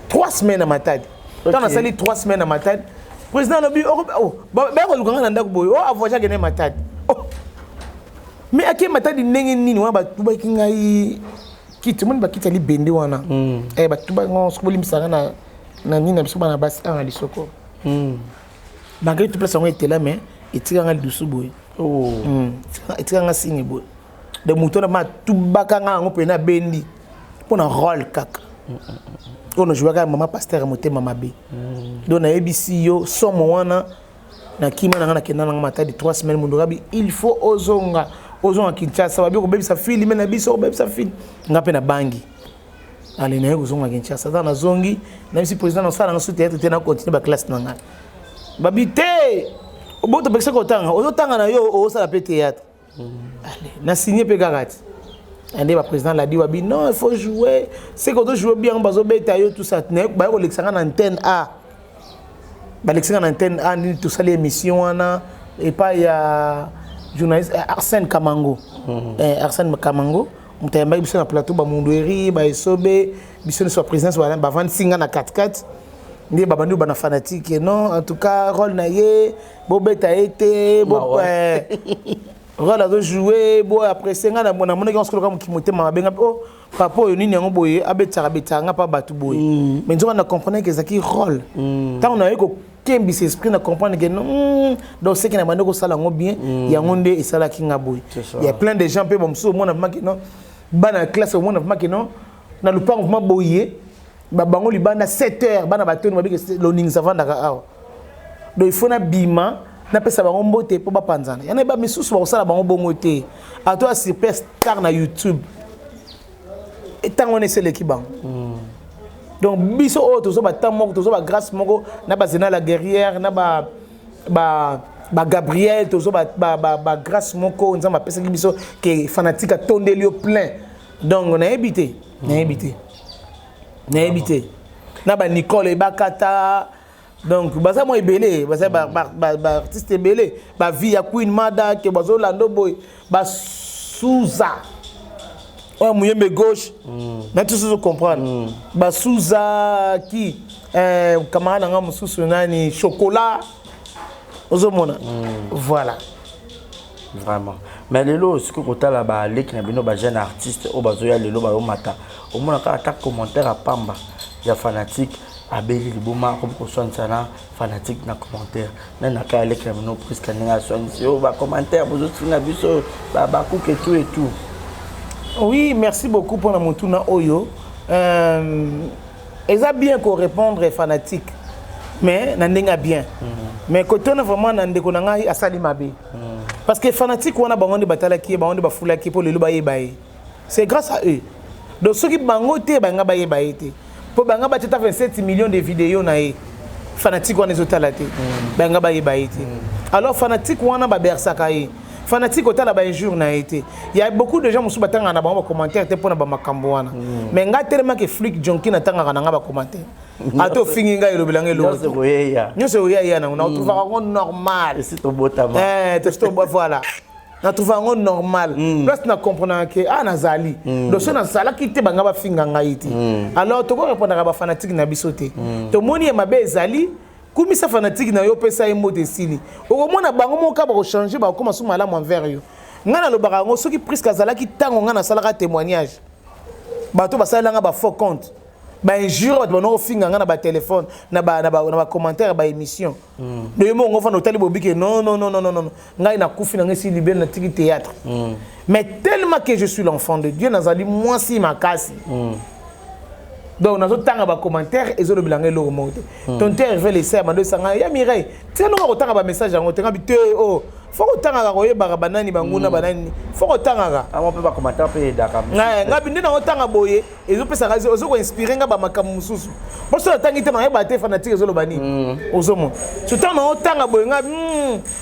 3 semaines na matadi tana sali 3 semaines na matadi président lobi ba ko lukanga na ndako boyo avoja gene matadi mais ake matadi ndenge nini wa batu bakingai kiti mun bakita li bende wana batu ba ngosboli misanga na nini biso bana basi anga lisoko malgré tout place on était là mais etika nga dusu boy etika nga singi boy de muto na ma tubaka nga ngo pena bendi pona rôle kaka on jouait avec maman pasteur moté mama B donc na ABC yo somo wana na kima na kenda na matadi 3 semaines mundorabi il faut ozonga Kinshasa babi ko bebisa film na biso bebisa film ngape na bangi ali na yego zonga Kinshasa dans na zongi na bisi président na sala na soute être na continuer ba classe na nga babi te oboto bekisa ko tanga ozotanga na yo o sala pe théâtre allez na signé pe garati ande ba président l'a dit babi non il faut jouer c'est qu'on doit jouer bien bazo beta yo tout ça ne ba ko lexanga na antenne A ba lexanga na antenne A ni tout ça les émissions wana et pas il y a journaliste Arsène Kamango Arsène Kamango mutayamba biso na plateau ba mundoeri ba esobe biso so président ba 25 na 4-4 ndi ba bandu bana fanatique non en tout cas rôle na ye bo beta été bo rôle a jouer bo après senga na mona mona ki on ki motema benga papa yo nini yango boye abetaka betanga pa batu boye mais nzo na comprendre que zaki rôle tant on a ko kembi ses esprit na comprendre que non donc c'est que na bandeko sala ngo bien ya ngonde et sala kinga boy il y a plein de gens pe bomso mona maki non bana classe mona maki non na lupango ma boye ba bango libanda 7h bana batoni babi que loning savanda ka awa donc il faut na bima na pesa bango mbote po ba panzana yana ba misusu ba sala bango bongo te a toi superstar na YouTube et tant on est c'est l'équipe donc biso o tozo ba tamoko tozo ba grâce moko na ba zena la guerrière na ba Gabriel tozo ba grâce moko nzamba pesa ki biso ke fanatique a tondeli au plein donc on a habité na ba Nicole et Bakata donc baza mo ebele baza ba artiste ebele ba Via Queen Mada ke bazo lando boy ba Souza oh muyembe gauche na tout ça comprendre ba Souza qui camarade nga mususu nani chocolat ozomona voilà vraiment mais lelo ce que kota la ba leki na bino ba jeune artiste o bazo ya lelo ba o mata o mona ka attaque commentaire a pamba ya fanatique abeli liboma comme ko sonsa na fanatique na commentaire na ka leki na bino presque na sonsi o ba commentaire bozo singa biso ba kuke tout et tout. Oui, merci beaucoup pour la montuna oyo. Ils ont bien qu'on répondre fanatique. mais nandenga bien mais côté on a vraiment nandeko nanga asali mabe parce que fanatique on a bangonde batala ki bangonde bafula ki pour le loba yebaye c'est grâce à eux donc ceux qui bangote banga ba yebaye te pour banga ba tata 27 millions de vidéos na e fanatique on ezotala te banga ba yebaye te alors fanatique on a ba bersaka e fanatique otala ba injure na été il y a beaucoup de gens musu batanga na ba commentaire te pona ba makambo wana mais nga tellement que flic jonki na tanga na ba commentaire ato fingi nga ilo bilange lo nyose oya na on trouve ngo normal c'est to botama to voilà na trouve ngo normal place na comprendre que nazali donc so na sala ki te banga ba finga nga iti alors to ko répondre ba fanatique na bisote to moni ma be ezali comme ça fanatique na yo pesa emo de sili au moins na bango mo ka ba changer ba comme sous malamu envers yo ngana lo barango soki presque azala ki tango ngana sala témoignage ba to ba sala nga ba faux compte ba injure ba no finga ngana ba téléphone na ba commentaire ba émission de mo ngo fa no tali bobike non ngai na kufi na ngesi libé na tiki théâtre mais tellement que je suis l'enfant de Dieu nazali moi si makasi donc nazo tanga ba commentaire ezo le bilange lo monte ton terre veut laisser mando sanga ya Mireille tiens no ko tanga ba message ngo tenga bite oh faut ko tanga ko yeba banani banguna banani faut ko tanga ga on peut pas commenter pe daka nga binde na otanga boye ezo pesa nga ezo ko inspirer nga ba makamu mususu parce que tangi te na yeba te fanatique ezo lo bani ozomo tout temps na otanga boye nga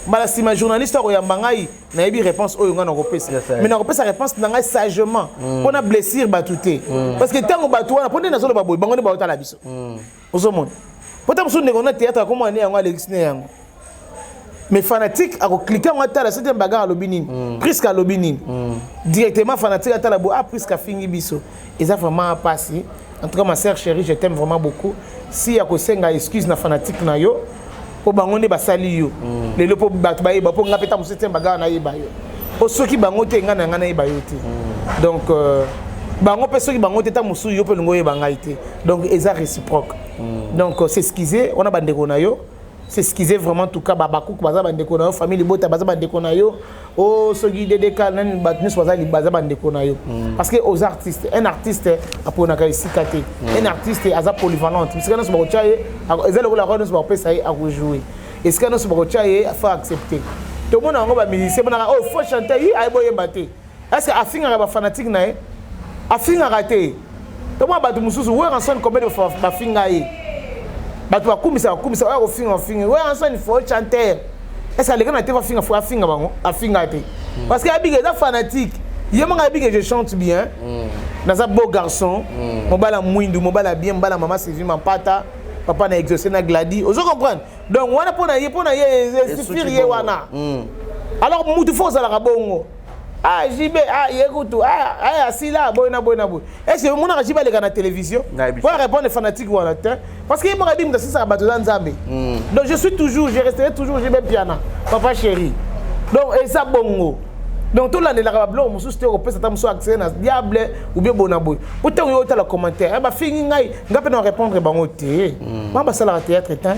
mala sima journaliste ko yamba ngai na yebi réponse oyo nga na ko pesa mais na ko pesa réponse na ngai sagement pona blessure batuté parce que tango batu wana pona na zo lo ba boye bango ne ba otala biso ozomo pota musu ndeko na théâtre ko mo ani yango Alex ne yango mais fanatique a cliquer en tala c'était bagarre à l'obinine presque à l'obinine directement fanatique à tala presque fingi biso et ça vraiment passé en tout cas ma sœur chérie je t'aime vraiment beaucoup si ya ko senga excuse na fanatique na yo po bangonde basali yo lelo po batu ba po ngapeta musete bagarre na yeba yo po soki bangote ngana ngana yeba yo te donc bango pe soki bangote ta musu yo pe ngo yeba ngai te donc eza réciproque donc c'est excuser on a bandeko na yo c'est ce qu'ils est vraiment tout cas babakou baza bandeko na yo famille bota baza bandeko na yo o sogi DDK nan batnis baza bandeko na yo parce que aux artistes un artiste apona ka isikate un artiste aza polyvalent parce que nous ba chaye ezelo ko la ko nous ba pesa à jouer et ce que nous ba chaye faut accepter tout le monde ngo ba musicien bona oh faut chanter ay boye baté est-ce que afinga ba fanatique na e afinga raté to mo ba tu mususu we ranson combien de ba finga yi batu bakumisa wa finga ouais ensemble il faut chanter est-ce que les gars na te va finga bango afinga te parce que abige da fanatique yema nga abige je chante bien naza beau garçon mobala mwindu mobala bien mobala maman Sylvie Mampata papa na exaucé na Gladi ozo comprendre donc wana pona ye suffire ye wana alors mutu faut za la bongo JB yekutu asila boyna est-ce que mon a JB les na télévision pour répondre aux fanatiques wana parce que moi bim ça ça bato nzambe donc je resterai toujours JB Piana papa chéri donc et ça bongo donc tout l'année la blanc musu c'était au pesa ta musu accès na diable ou bien bonaboy autant yo ta la commentaire ba fingi ngai ngape na répondre bango te ba sala théâtre temps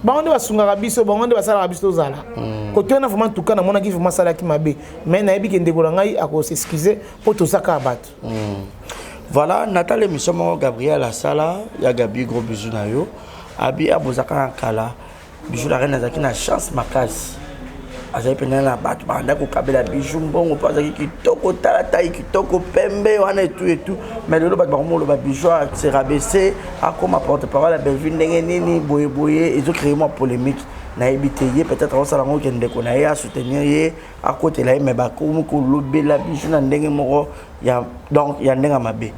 bango ba sunga biso bango ba sala biso zala côté on a vraiment tout cas na mona ki vraiment sala ki mabe mais na yebi ke ndeko ngai ako s'excuser pour tout ça ka battre voilà Nathalie Missomo Gabriel Asala ya Gabi gros bisous na yo abi abozaka kala bisous la reine azaki na chance makasi azali pena na bato banda ko kabela bijou mbongo pa azaki kitoko tala kitoko pembe wana et tout mais lelo bato bakomo lo ba bijou se rabaisser akoma porte-parole à Belleville ndenge nini boye ils ont créé une polémique na ebiteye peut-être on salango ke ndeko na ya soutenir ye à côté là mais ba ko ko lobela bijou na ndenge moko ya donc ya ndenga mabe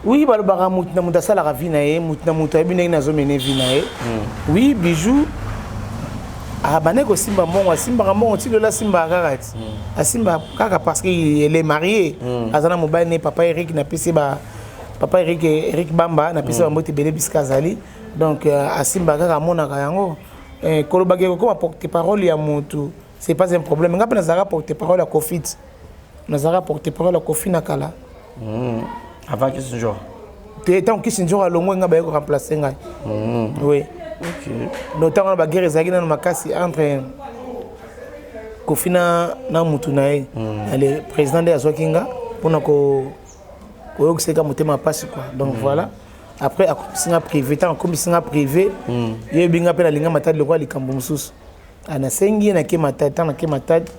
oui balobaka mutu na mutu asalaka vi na ye mutu na mutu ayebi ndenge nazomene vi na ye oui bijou bandeko simba mongo asimbaka mongo ti lola simba kaka ti asimba kaka parce qu'il est marié azana mobali ne papa Eric na pesi ba papa Eric Bamba na pesi ba mbote bele biska azali donc asimba kaka monaka yango kolobaki kokoma porte-parole ya mutu c'est pas un problème ngape nazalaka porte-parole ya Kofit nazalaka porte-parole ya Kofi na kala avant que ce jour tant que ce jour alongo nga ba ko remplacer ngai oui ok notamment ba guerre ezaki na makasi entre Kofi na mutu na ye le président de Azwakinga pona ko yokiseka motema pasi quoi donc voilà après akomisinga privé tant akomisinga privé ye binga pe na linga matadi lokwa likambo mususu ana sengi na ke matadi tant na ke matadi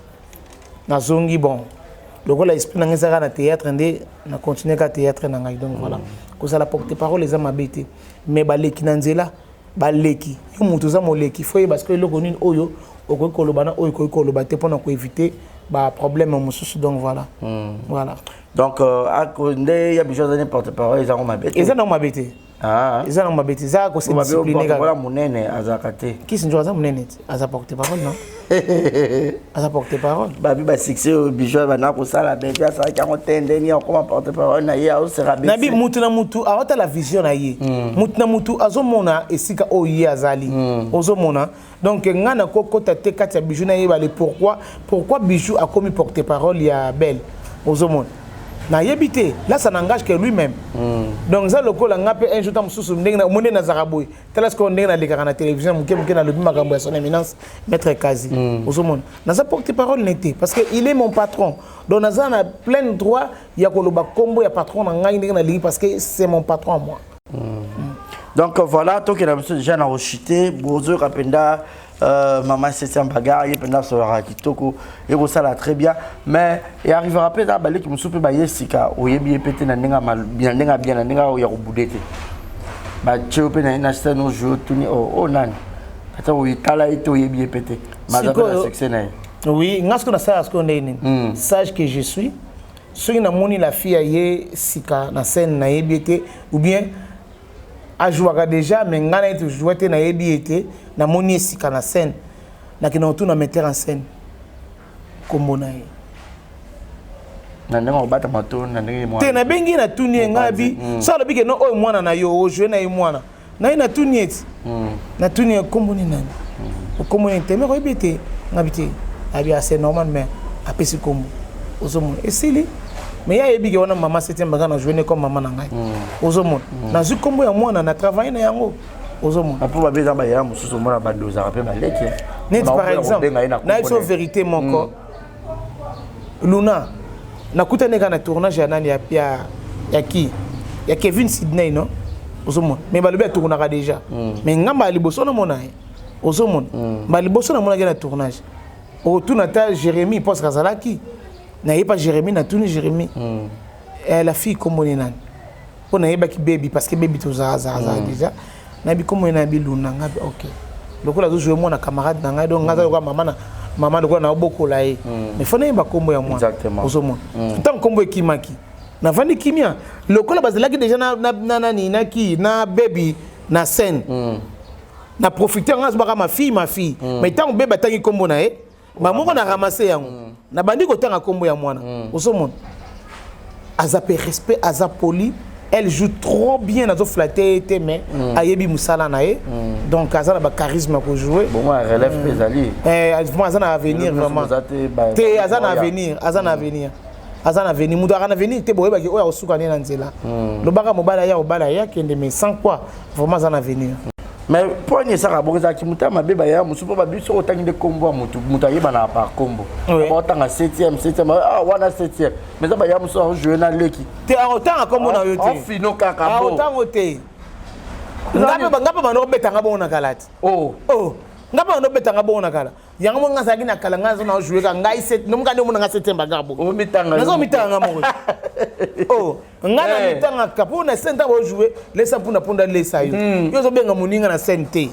na zongi bon lokola esprit na ngeza na théâtre ndé na continuer ka théâtre na ngai donc voilà ko ça la porte parole les amabete mais baleki na nzela baleki yo mutu za moleki foye parce que loko nini oyo okoko lobana oyo ko loba te pona ko éviter ba problème mususu donc voilà voilà donc à condé ya bijo za porte parole ils ont mabete ils ont mabete ils ont mabete ça ko c'est discipliné ka voilà munene azakate qui se joue munene aza porte parole non aza porte parole babi ba succès bijo ba na ko sala bébé ça qui ont tendé ni comme porte parole na ya o sera bien nabi mutu na mutu awata la vision na ye mutu na mutu azomona esika o ye azali ozomona donc ngana kokota te kati ya bijo na ye ba le pourquoi bijo a commis porte parole ya belle ozomona na yebité là ça n'engage que lui-même donc ça lokola ngape un jour tam susu ndengna monde na zaraboy telas ko ndengna le na télévision muke na lobi makambo ya son éminence maître Kazi ozomona na sa porte parole n'était parce que il est mon patron donc na za na plein droit ya ko loba kombo ya patron na ngai ndengna li parce que c'est mon patron à moi donc voilà toi qui a déjà na rochité bozo kapenda maman c'est un bagarre il pendant sur la kitoko et ça là très bien mais il arrivera peut à balé qui me soupe ba yesika o yebi pété na ndinga mal bien ndinga bien na ndinga ya kubudete ba chope na ina sta no jeu tuni o nan ata o itala ito yebi pété madame la succès na oui ngasko na ça asko ndeni sage que je suis ceux na moni la fille ye sika na scène na yebi été ou bien a joué déjà mais ngana été joué na yebi été na moni sika na scène na kina otu na metteur en scène kombo na ye na ndenge bata mato na ndenge mwana te na bengi na tuni ngabi ça le bige no o mwana na yo o jouer na ye mwana na ina tuni eti na tuni kombo ni nani o kombo ni te me ko bité ngabité abi assez normal mais apesi kombo ozomo esili mais ya yebi ke wana mama septième baga na jouer comme maman na ngai ozomo na zu kombo ya mwana na travailler na yango ozomo après ba beza ba ya mususu mona ba doza rapé ba leki net par exemple na iso vérité moko Luna na kutane kana tournage ya nani ya ki ya Kevin Sydney non ozomo mais ba lobi tournaka déjà mais ngamba liboso na mona ozomo ba liboso na mona na tournage o tuna ta Jérémy parce que Zalaki na pas Jérémy na tuni Jérémy la fille comme on est nan on a yeba ki baby parce que baby to za déjà na bi comme on a bi Luna ngabi OK lokola zo jouer mon camarade na ngai donc ngaza ko maman lokola na boko la e mais faut na yeba kombo ya moi ozomo tant kombo ekimaki na vandi kimia lokola bazalaki déjà na nani na ki na baby na scène na profiter ngaza baka ma fille mais tant bébé tangi kombo na e maman ko na ramasser yango na bandi ko tanga kombo ya mwana ozomo azape respect azapoli elle joue trop bien dans flatter mais ayebi musala nae donc azana ba charisme pour jouer bon moi relève pesali moi azana avenir vraiment te azana avenir mudo azana avenir te boyeba ki oya osuka ne na nzela lobaka mobala ya kende mais sans quoi vraiment azana avenir mais pour ni ça rabonza ki mutama beba ya musupo ba biso otangi de combo mutu ayeba na par combo otanga 7e wana 7e mais ça ba ya muso jouer na leki te otanga combo na yo te en fino kaka bo otanga te ngapa bano betanga bona kalati ngapa bano betanga bona kala yango mo ngasa kina kala ngasa na jouer ka ngai set no mukande mo nga 7e bagabo o mitanga nazo mitanga mo ngana mitanga kapona senta bo jouer laisse puna punda laisse yo yo zo benga muninga na sente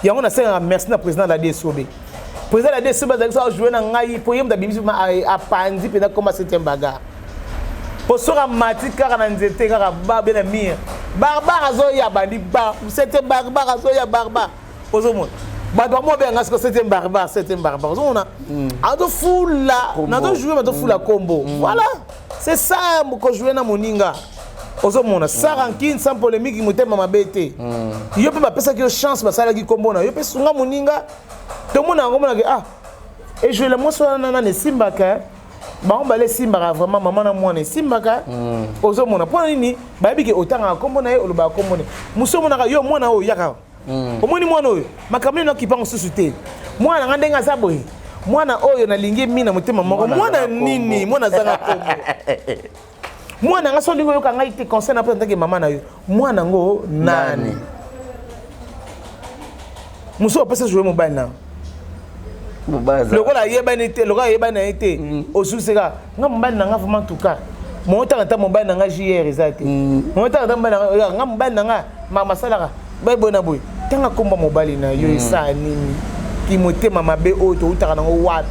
yango na senga merci na président la DSOB président la DSOB za jouer na ngai po yem da bimisi a pandi pena comme 7e baga po sora matika kana nzete kaka ba bena mir barbara zo ya bandi ba 7e barbara zo ya barba ozomo bato mo benga ce que 7e barbare on a ado fula na do jouer bato fula combo voilà c'est ça ko jouer na moninga ozomona sarankin sans polémique motema mabete yo pe ba pesa ki chance basala ki combo na yo pe sunga moninga to mona ngomona ke et je le moso na ne simbaka ba on balé simbaka vraiment maman na mwana simbaka ozomona pona nini ba bi ke otanga combo na ye oloba combo ne muso mona yo mwana o yaka omoni mwana oyo makambo no kipango susu mwana nga ndenga za boye mwana oyo nalingi mina motema moko mwana nini mwana zanga kombo Moi nanga so lingo yo kanga ite conseil na peut que maman na yo. Moi nango nani. Muso pas jouer mobile na. Le gola yeba nité, le gola yeba na été. Au sous-sega. Nga mobile nanga vraiment tout cas. Mon temps ta mobile nanga JR exact. Mon temps ta mobile nga mobile nanga mama salaka. Bay bona boy. Tanga komba mobile na yo isa nini. Ki motema mabe o to utaka nango wapi.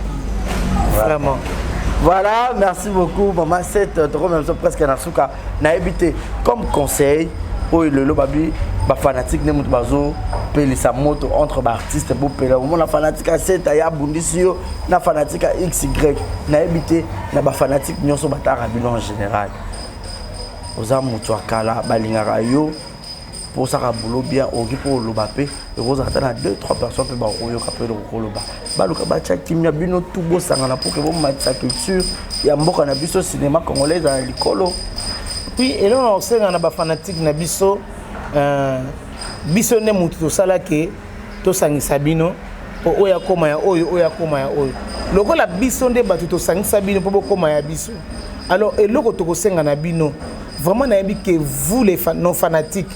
Vraiment. Voilà, merci beaucoup maman 7 to même presque na suka na habité comme conseil pour le lobabi ba fanatique ne mutu bazo pelisa moto entre ba artiste pour pela au la fanatique à 7 ya bundisio na fanatique à XY na habité na ba fanatique nyonso batara bino en général oza mutu akala balingaka yo pour ça boulot bien oki pour lobapé et vous attendez 2-3 personnes pe ba oyo kapelo ko loba baluka ba kimia bino tout beau sangana pour que vous matcha culture ya mboka na biso cinéma congolais dans likolo. Oui, et là on sait na ba fanatique na biso biso ne mutu to sala ke to sangisa bino po oya koma ya oyo oya koma ya oyo lokola biso nde batu to sangisa bino po koma ya biso. Alors eloko to ko senga na bino vraiment na yebi que vous les non fanatiques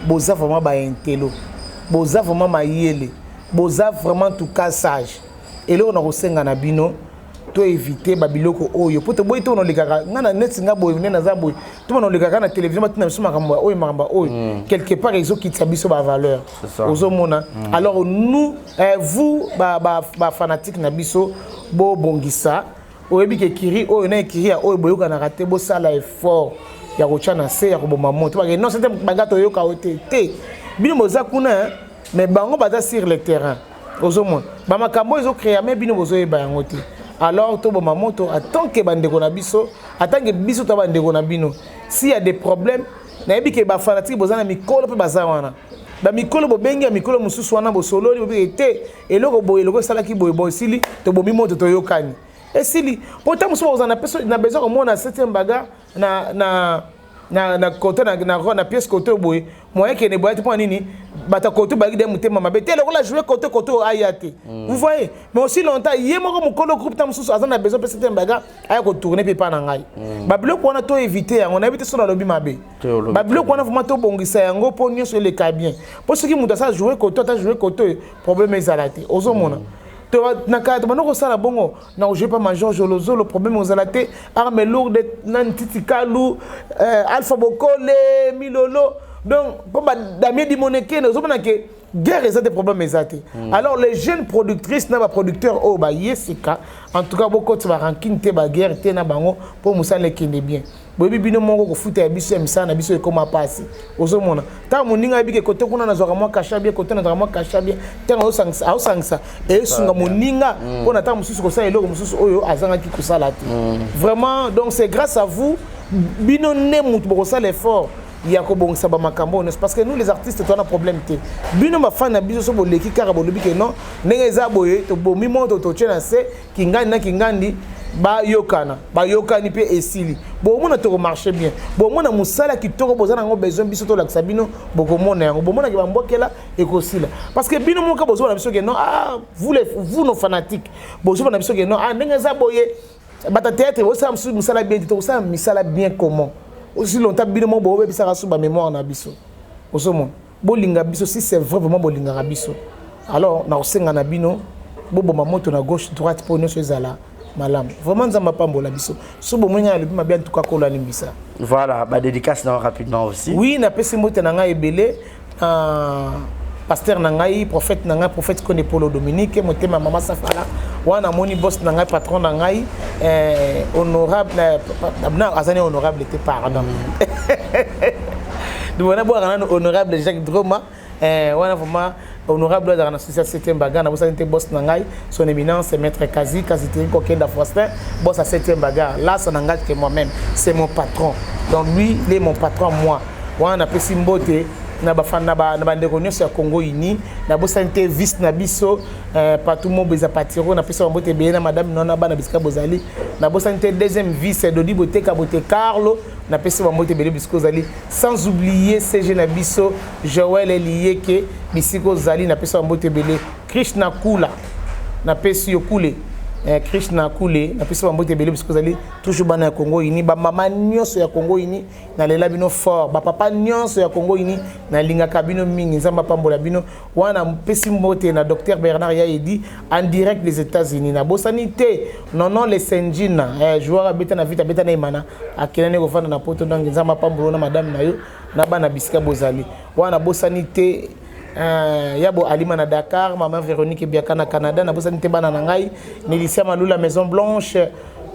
boza vraiment ba intello boza vraiment mayele boza vraiment tout cas sage et là on a resenga na bino to éviter babiloko oyo poto boy to no lekaka ngana net nga boy nena za boy to no lekaka na télévision matina biso makamba oyo quelque part ils ont quitté biso ba valeur ozo mona alors nous vous ba fanatique na biso bo bongisa oyebi ke kiri oyo na kiri ya oyo boyoka na raté bo sala effort ya kochana se ya koboma moto parce que non c'était bagato yoka oté bino moza kuna mais bango baza sur le terrain ozo mona ba makambo ils ont créé mais bino bozo yeba yango te alors to boma moto attend que bandeko na biso attend que biso to bandeko na bino s'il y a des problèmes na yebi ke ba fanatique boza na mikolo pe baza wana ba mikolo bo bengi mikolo mususu wana bo sololi bo te eloko boye eloko salaki boye sili to bomi moto to yokani et sili pourtant mususu boza na personne na besoin au moins na 7e bagarre na côté na pièce côté boy moyen que ne boy te point nini bata côté bagi dem mutema mabe te la jouer côté ayate vous voyez mais aussi longtemps yemo ko mukolo groupe tam susu azana besoin pe certain baga ay ko tourner pe pa na ngai ba biloko wana to éviter on a éviter sur la lobby mabe ba biloko wana vraiment to bongisa yango po nyonso le ka bien pour ce qui muta ça jouer côté ta jouer côté problème ezalate ozo mona na cadre banoko sala bongo na je pas major jolozo le problème aux alaté arme lourde nantiti kalu alpha bokole milolo donc pour damien dimoneke nous sommes que guerre et ça des problèmes exacts alors les jeunes productrices na ba producteurs au ba yesika en tout cas beaucoup de ba ranking te ba guerre te na bango pour musala kende bien bobi bino mongo ko futa ya biso misana biso e koma pasi ozo mona ta moninga bike côté kuna na zoka mo kasha bien côté na zoka mo kasha bien tanga osangisa et sunga moninga pona ta mususu ko sa eloko mususu oyo azanga ki kusala te vraiment donc c'est grâce à vous bino ne mutu ko sa l'effort ya ko bongisa ba makambo parce que nous les artistes to na problème te bino ma fan na biso so boleki kara bolobi ke non ndenge za boye to bomi moto to tchena se kingani na kingandi ba yokani pe esili bon mona to marcher bien bon mona musala ki to bozana ngo besoin biso to la sabino boko mona yango bon mona ki bambokela ekosila parce que bino moka bozona biso ke non vous nos fanatiques bozona biso ke non ndenge za boye bata théâtre osa musala bien to osa misala bien comment aussi longtemps bino mo bobe bisaka sous ba mémoire na biso osomo bolinga biso si c'est vraiment bolinga biso alors na osenga na bino boboma moto na gauche droite pour nous ezala malam vraiment nzamba pambola biso so bomwenga le bima bien tout cas kola limbisa voilà ba dédicace na rapidement aussi oui na pesi moto na nga ebele pasteur na ngai prophète Kone Polo Dominique motema mama Safala wana moni boss na ngai patron na ngai honorable azane honorable te pardon donc on a boire honorable Jacques Droma wana vraiment honorable dans la société 7e bagarre na bossa boss na ngai son éminence maître Kazi Tériko Kenda Faustin boss à 7e bagarre là ça n'engage que moi-même c'est mon patron donc lui il est mon patron moi wana pesi mbote na bafana ba ndeko nyonso ya Congo uni na bosante vice na biso partout mo beza patiro na pesa mbote be na madame nona bana bisika bozali na bosante deuxième vice Dodi Boteka Bote Carlo na pesa mbote bele bisiko zali sans oublier CG na biso Joël Elieke bisiko zali na pesa mbote bele Krishna Kula na pesa yokule Krishna Koulé na pesi bambote belé parce que vous allez toujours bana Congo ini ba mama nyonso ya Congo ini na lela bino fort ba papa nyonso ya Congo ini na linga kabino mingi nzamba pambola bino wana pesi mbote na docteur Bernard Yaedi en direct des États-Unis na bosanité non les Senjina joueur beta na vita beta na imana akelane ko fanda na poto ndanga nzamba pambola na madame na yo na bana bisika bozali wana bosanité Yabo Alima na Dakar, maman Véronique Biaka na Canada, na bosa nite bana na ngai, Nélicia Malou la Maison Blanche,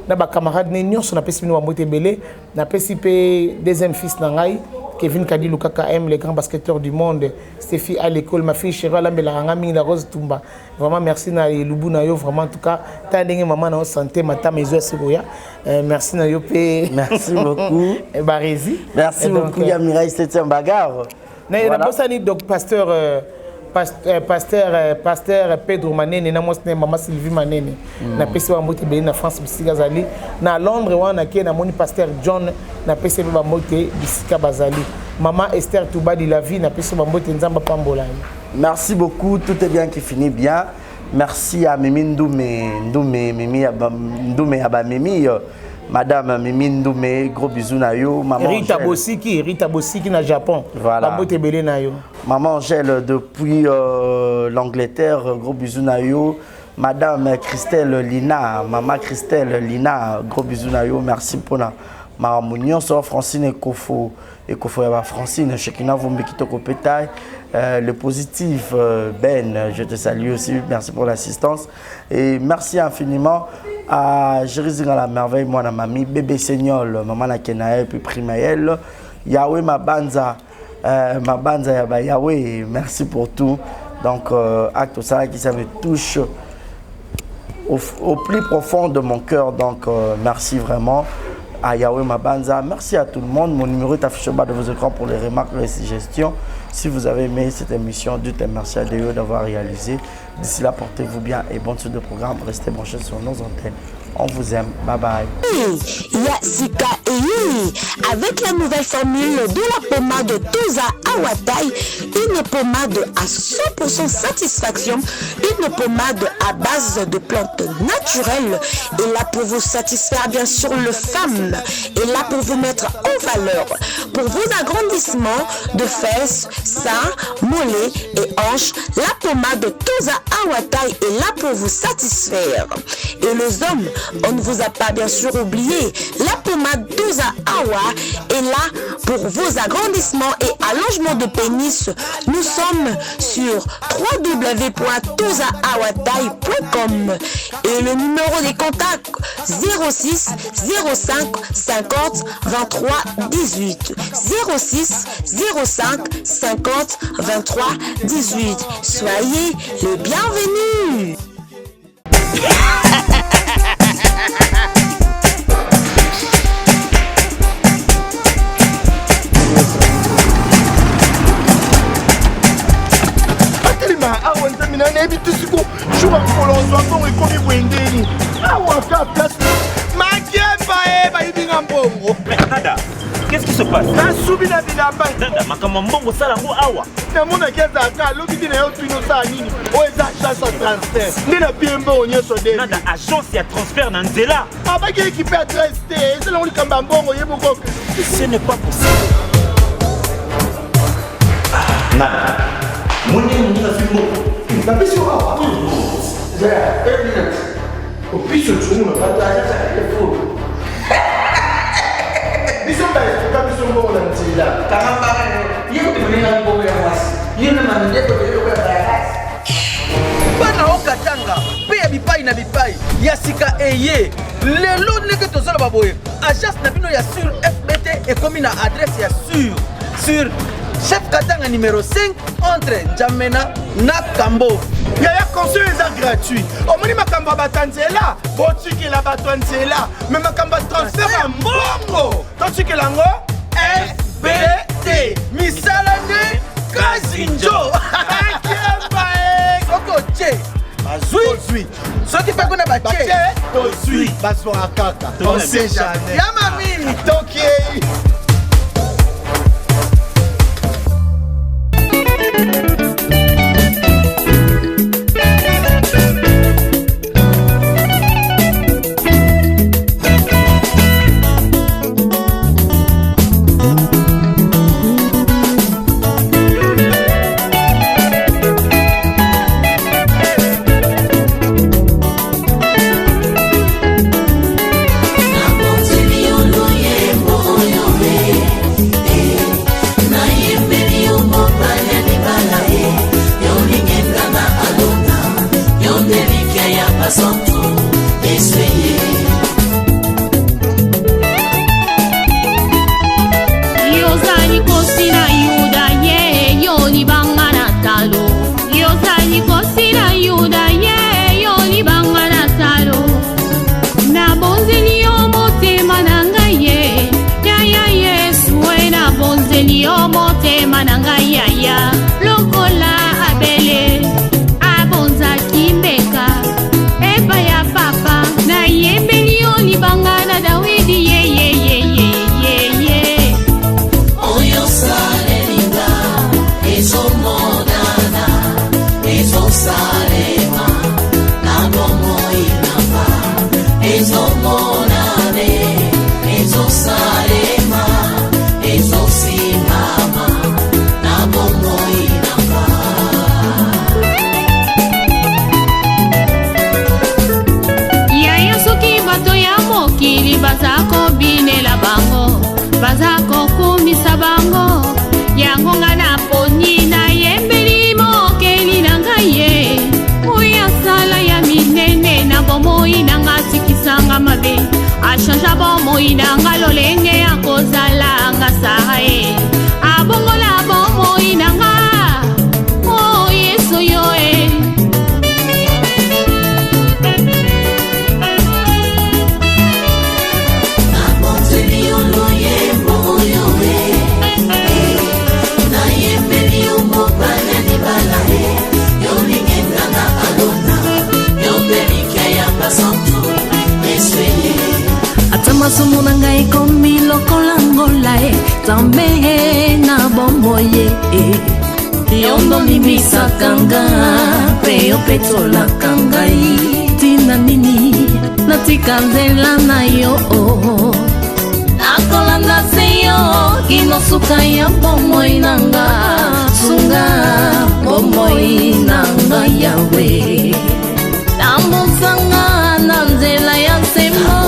na ba camarade ne nyonso na pesi bino wa mote belé, na pesi pe deuxième fils na ngai, Kevin Kadilou KKM, le grand basketteur du monde, Stéphie à l'école, ma fille chérie la Mbela Mingi la Rose Tumba. Vraiment merci na Lubu na yo, vraiment en tout cas, ta ndenge maman na santé, mata mezo siboya. Merci na yo pe. Merci beaucoup. Et Barézi. Merci beaucoup Yamira, c'était un bagarre. Na bosa ni donc pasteur Pedro Manene na mosne mama Sylvie Manene na pesi wa mote be na France bisika zali na Londres wana ke na moni pasteur John na pesi ba mote bisika bazali maman Esther Toubadi la vie na pesi ba mote nzamba pambola. Merci beaucoup, tout est bien qui finit bien. Merci à Mimi Ndoumé Madame Mimi Ndoumé, gros bisous na yo. Maman Rita Bosiki na Japon. Voilà. Maman Angèle depuis l'Angleterre, gros bisous na yo. Madame Christelle Lina, Maman Christelle Lina, gros bisous na yo. Merci pour la Maramounion, so Francine Ekofo ya Francine, Chekina Vombi Kitoko Pétail. Le positif, Ben, je te salue aussi, merci pour l'assistance. Et merci infiniment à Jérusalem à la merveille, moi, la mamie, bébé Seigneur, maman la Kenaël, puis Primaël, Yahweh, ma banza, Yahweh, merci pour tout. Donc, acte ça qui ça me touche au plus profond de mon cœur. Donc, merci vraiment à Yahweh Mabanza. Merci à tout le monde. Mon numéro est affiché au bas de vos écrans pour les remarques et les suggestions. Si vous avez aimé cette émission, dites merci à Dieu d'avoir réalisé. D'ici là, portez-vous bien et bonne suite de programme. Restez branchés sur nos antennes. On vous aime. Bye bye. Yassika Eyi, avec la nouvelle formule de la pommade Toza Awatai, une pommade à 100% satisfaction, une pommade à base de plantes naturelles, et là pour vous satisfaire bien sûr le femme, et là pour vous mettre en valeur, pour vos agrandissements de fesses, seins, mollets et hanches, la pommade Toza Awatai est là pour vous satisfaire. Et les hommes, on ne vous a pas bien sûr oublié, la pommade Toza Awa est là pour vos agrandissements et allongements de pénis. Nous sommes sur www.tozaawatai.com et le numéro des contacts 06 05 50 23 18 06 05 50 23 18. Soyez les bienvenus. Nada, qu'est-ce qui se passe? Nada, makamambongo salango awa. Namona kiaza aka lobi na yo tuno sa nini? O eza chance de transfert. Ndina piembo onyeso de. Nada agence ya transfert na nzela. Abaki équipe adresse te, c'est là likamba mbongo yeboko. Ce n'est pas possible. Nada. Moni na fimbo. Na biso awa. Ja, eminent. O piso tsumu na bataja sa telefone. Biso ba est pas biso mbongo na nzela. Karamba, yeko temena mbongo ya mwasi. Yena mandeko de yo ya bana okatanga pe ya bipai na bipai ya sika eye lelo ndenge tozala baboye agence na bino ya sur FBT ekomi na adresse ya sur chef katanga numéro 5 entre Njamena na Kambo. Yaya conseil eza gratuit. Omoni makambo batanzela, botikela bato nzela, mais makambo transfert ya mbongo. Totikela ngo FBT. Misala ne Kazinjo. Soko che. Bazui. Soki pe kuna bache. Tozui. Bazwa kaka. On sait jamais. Yama mimi. Tokiei. ya basantu esweye yozali kosina yuda ye yoni bangana talo yozali kosina yuda ye yoni bangana talo na bonzeli yo motema na ngai ye yaya yesu we na bonzeli yo motema na ngai yaya lokola abele abonzaki mbeka eba ya papa na yembeli yo libanga na dawidi ye ye ye ye ye ye oyo sarelinga ezomonana ezosalema na bomoi nanga ezomonane ezosalema ezosimama na bomoi nanga yaya soki bato ya mokili baza kobinela bango baza kokumisa bango yango nga na poni na yembeli mokeli na ngai ye oyo asala ya minene na bomoi na nga sikisanga mabe ashanja bomoi na nga lolenge ya kozala nga sara ye abongola bomoi na nga o yesu yo e na bonzeli yolo yembo oyo na yembeli yo mobanya libala yolingenga na alona yobelika ya basantu esweye ata masumu na ngai ekomi lokola ngola nzambe na bomoi yo nolimbisaka nga mpe yo petolaka ngai tina nini natika nzela na yo nakolanda se yo kino suka ya bomoi na nga sunga bomoi na nga yawe tambusanga na nzela ya nsemo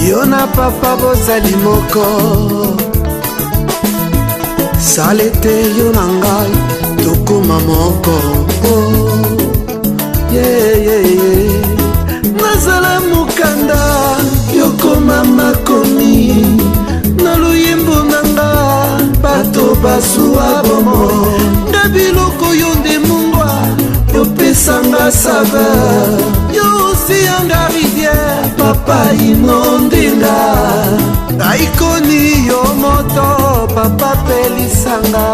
yo na papa bozali moko salete yo na ngai tokoma moko nazala mokanda yokoma makomi na luyembo na nga bato basuwa bomo nga biloko yo nde mungwa yopesanga saveur yo osi yanga rivière papa inondenga aikoni yo moto papa pelisanga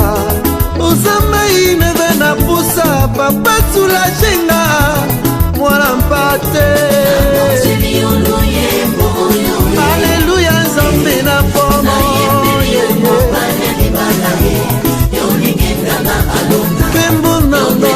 ozamai neve na pusa papa sulajenga mwana mpate aleluya nzambe na pomo pembo nanga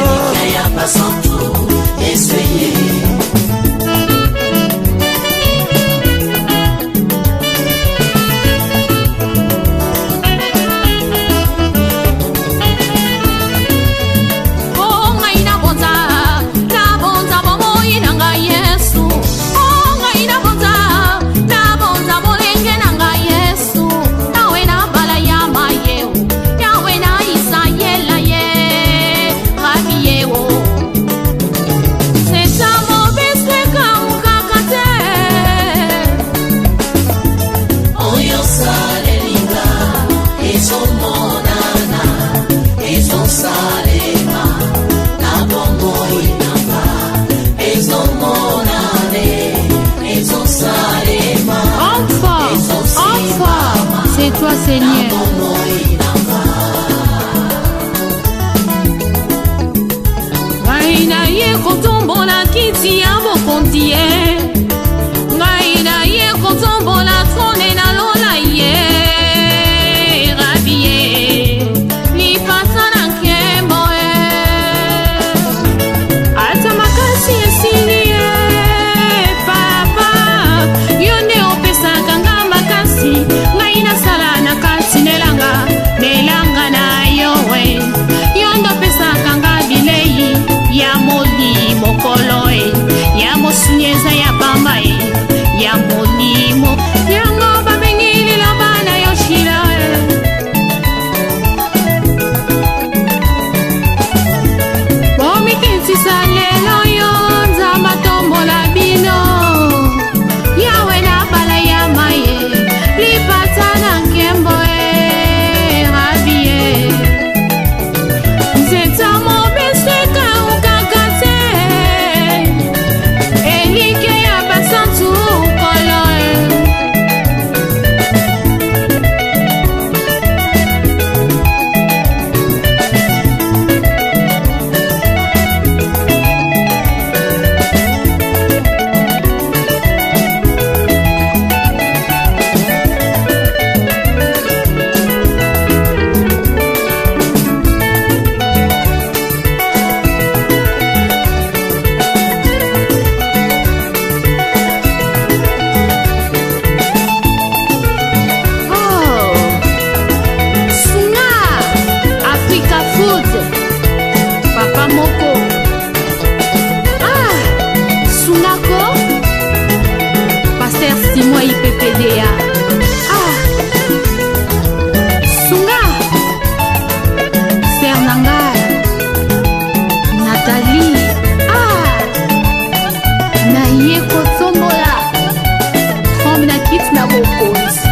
toi Seigneur. Ngai na ye kotombola kiti ya bokonzi ye ngai na ye kotombola trone na lola ye rabi ye lipasa na nkembo ye ata makasi esili ye papa yo nde opesaka nga makasi ngai nasala na kati nelanga na yo we yo nde opesaka nga bilei ya moli mokolo ya mosuni ye kotsombola trombe na kiti na bokonzi.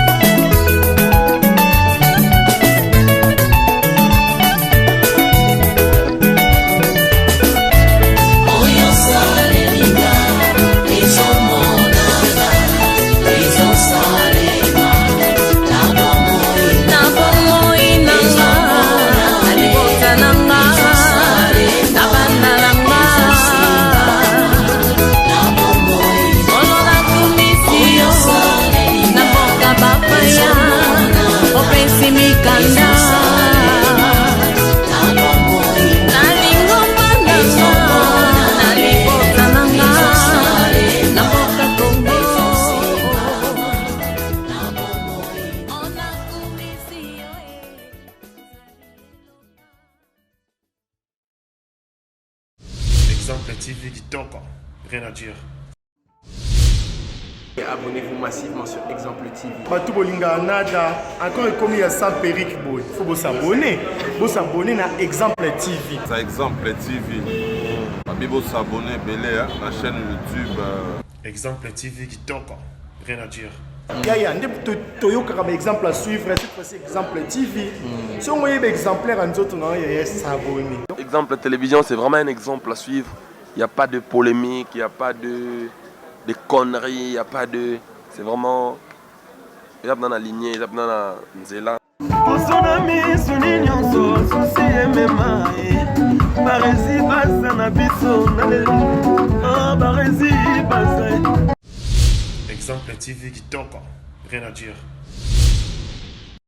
Exemple TV Kitoko, rien à dire. Abonnez-vous massivement sur Exemple TV. Batou Bolinga Nada, encore comme il y a ça Peric Boy. Il faut vous s'abonner. Vous s'abonner à Exemple TV. C'est Exemple TV. Vous vous s'abonner belé à la chaîne YouTube. Exemple TV Kitoko, rien à dire. Yaya, tu as un exemple à suivre, cette fois-ci Exemple TV. Si on a un exemplaire en autres, on va s'abonner. Exemple télévision, c'est vraiment un exemple à suivre. Il n'y a pas de polémique, il n'y a pas de conneries, il n'y a pas de... C'est vraiment... Il y a dans la lignée, il y a dans la nzela. Exemple TV Kitoko, rien à dire.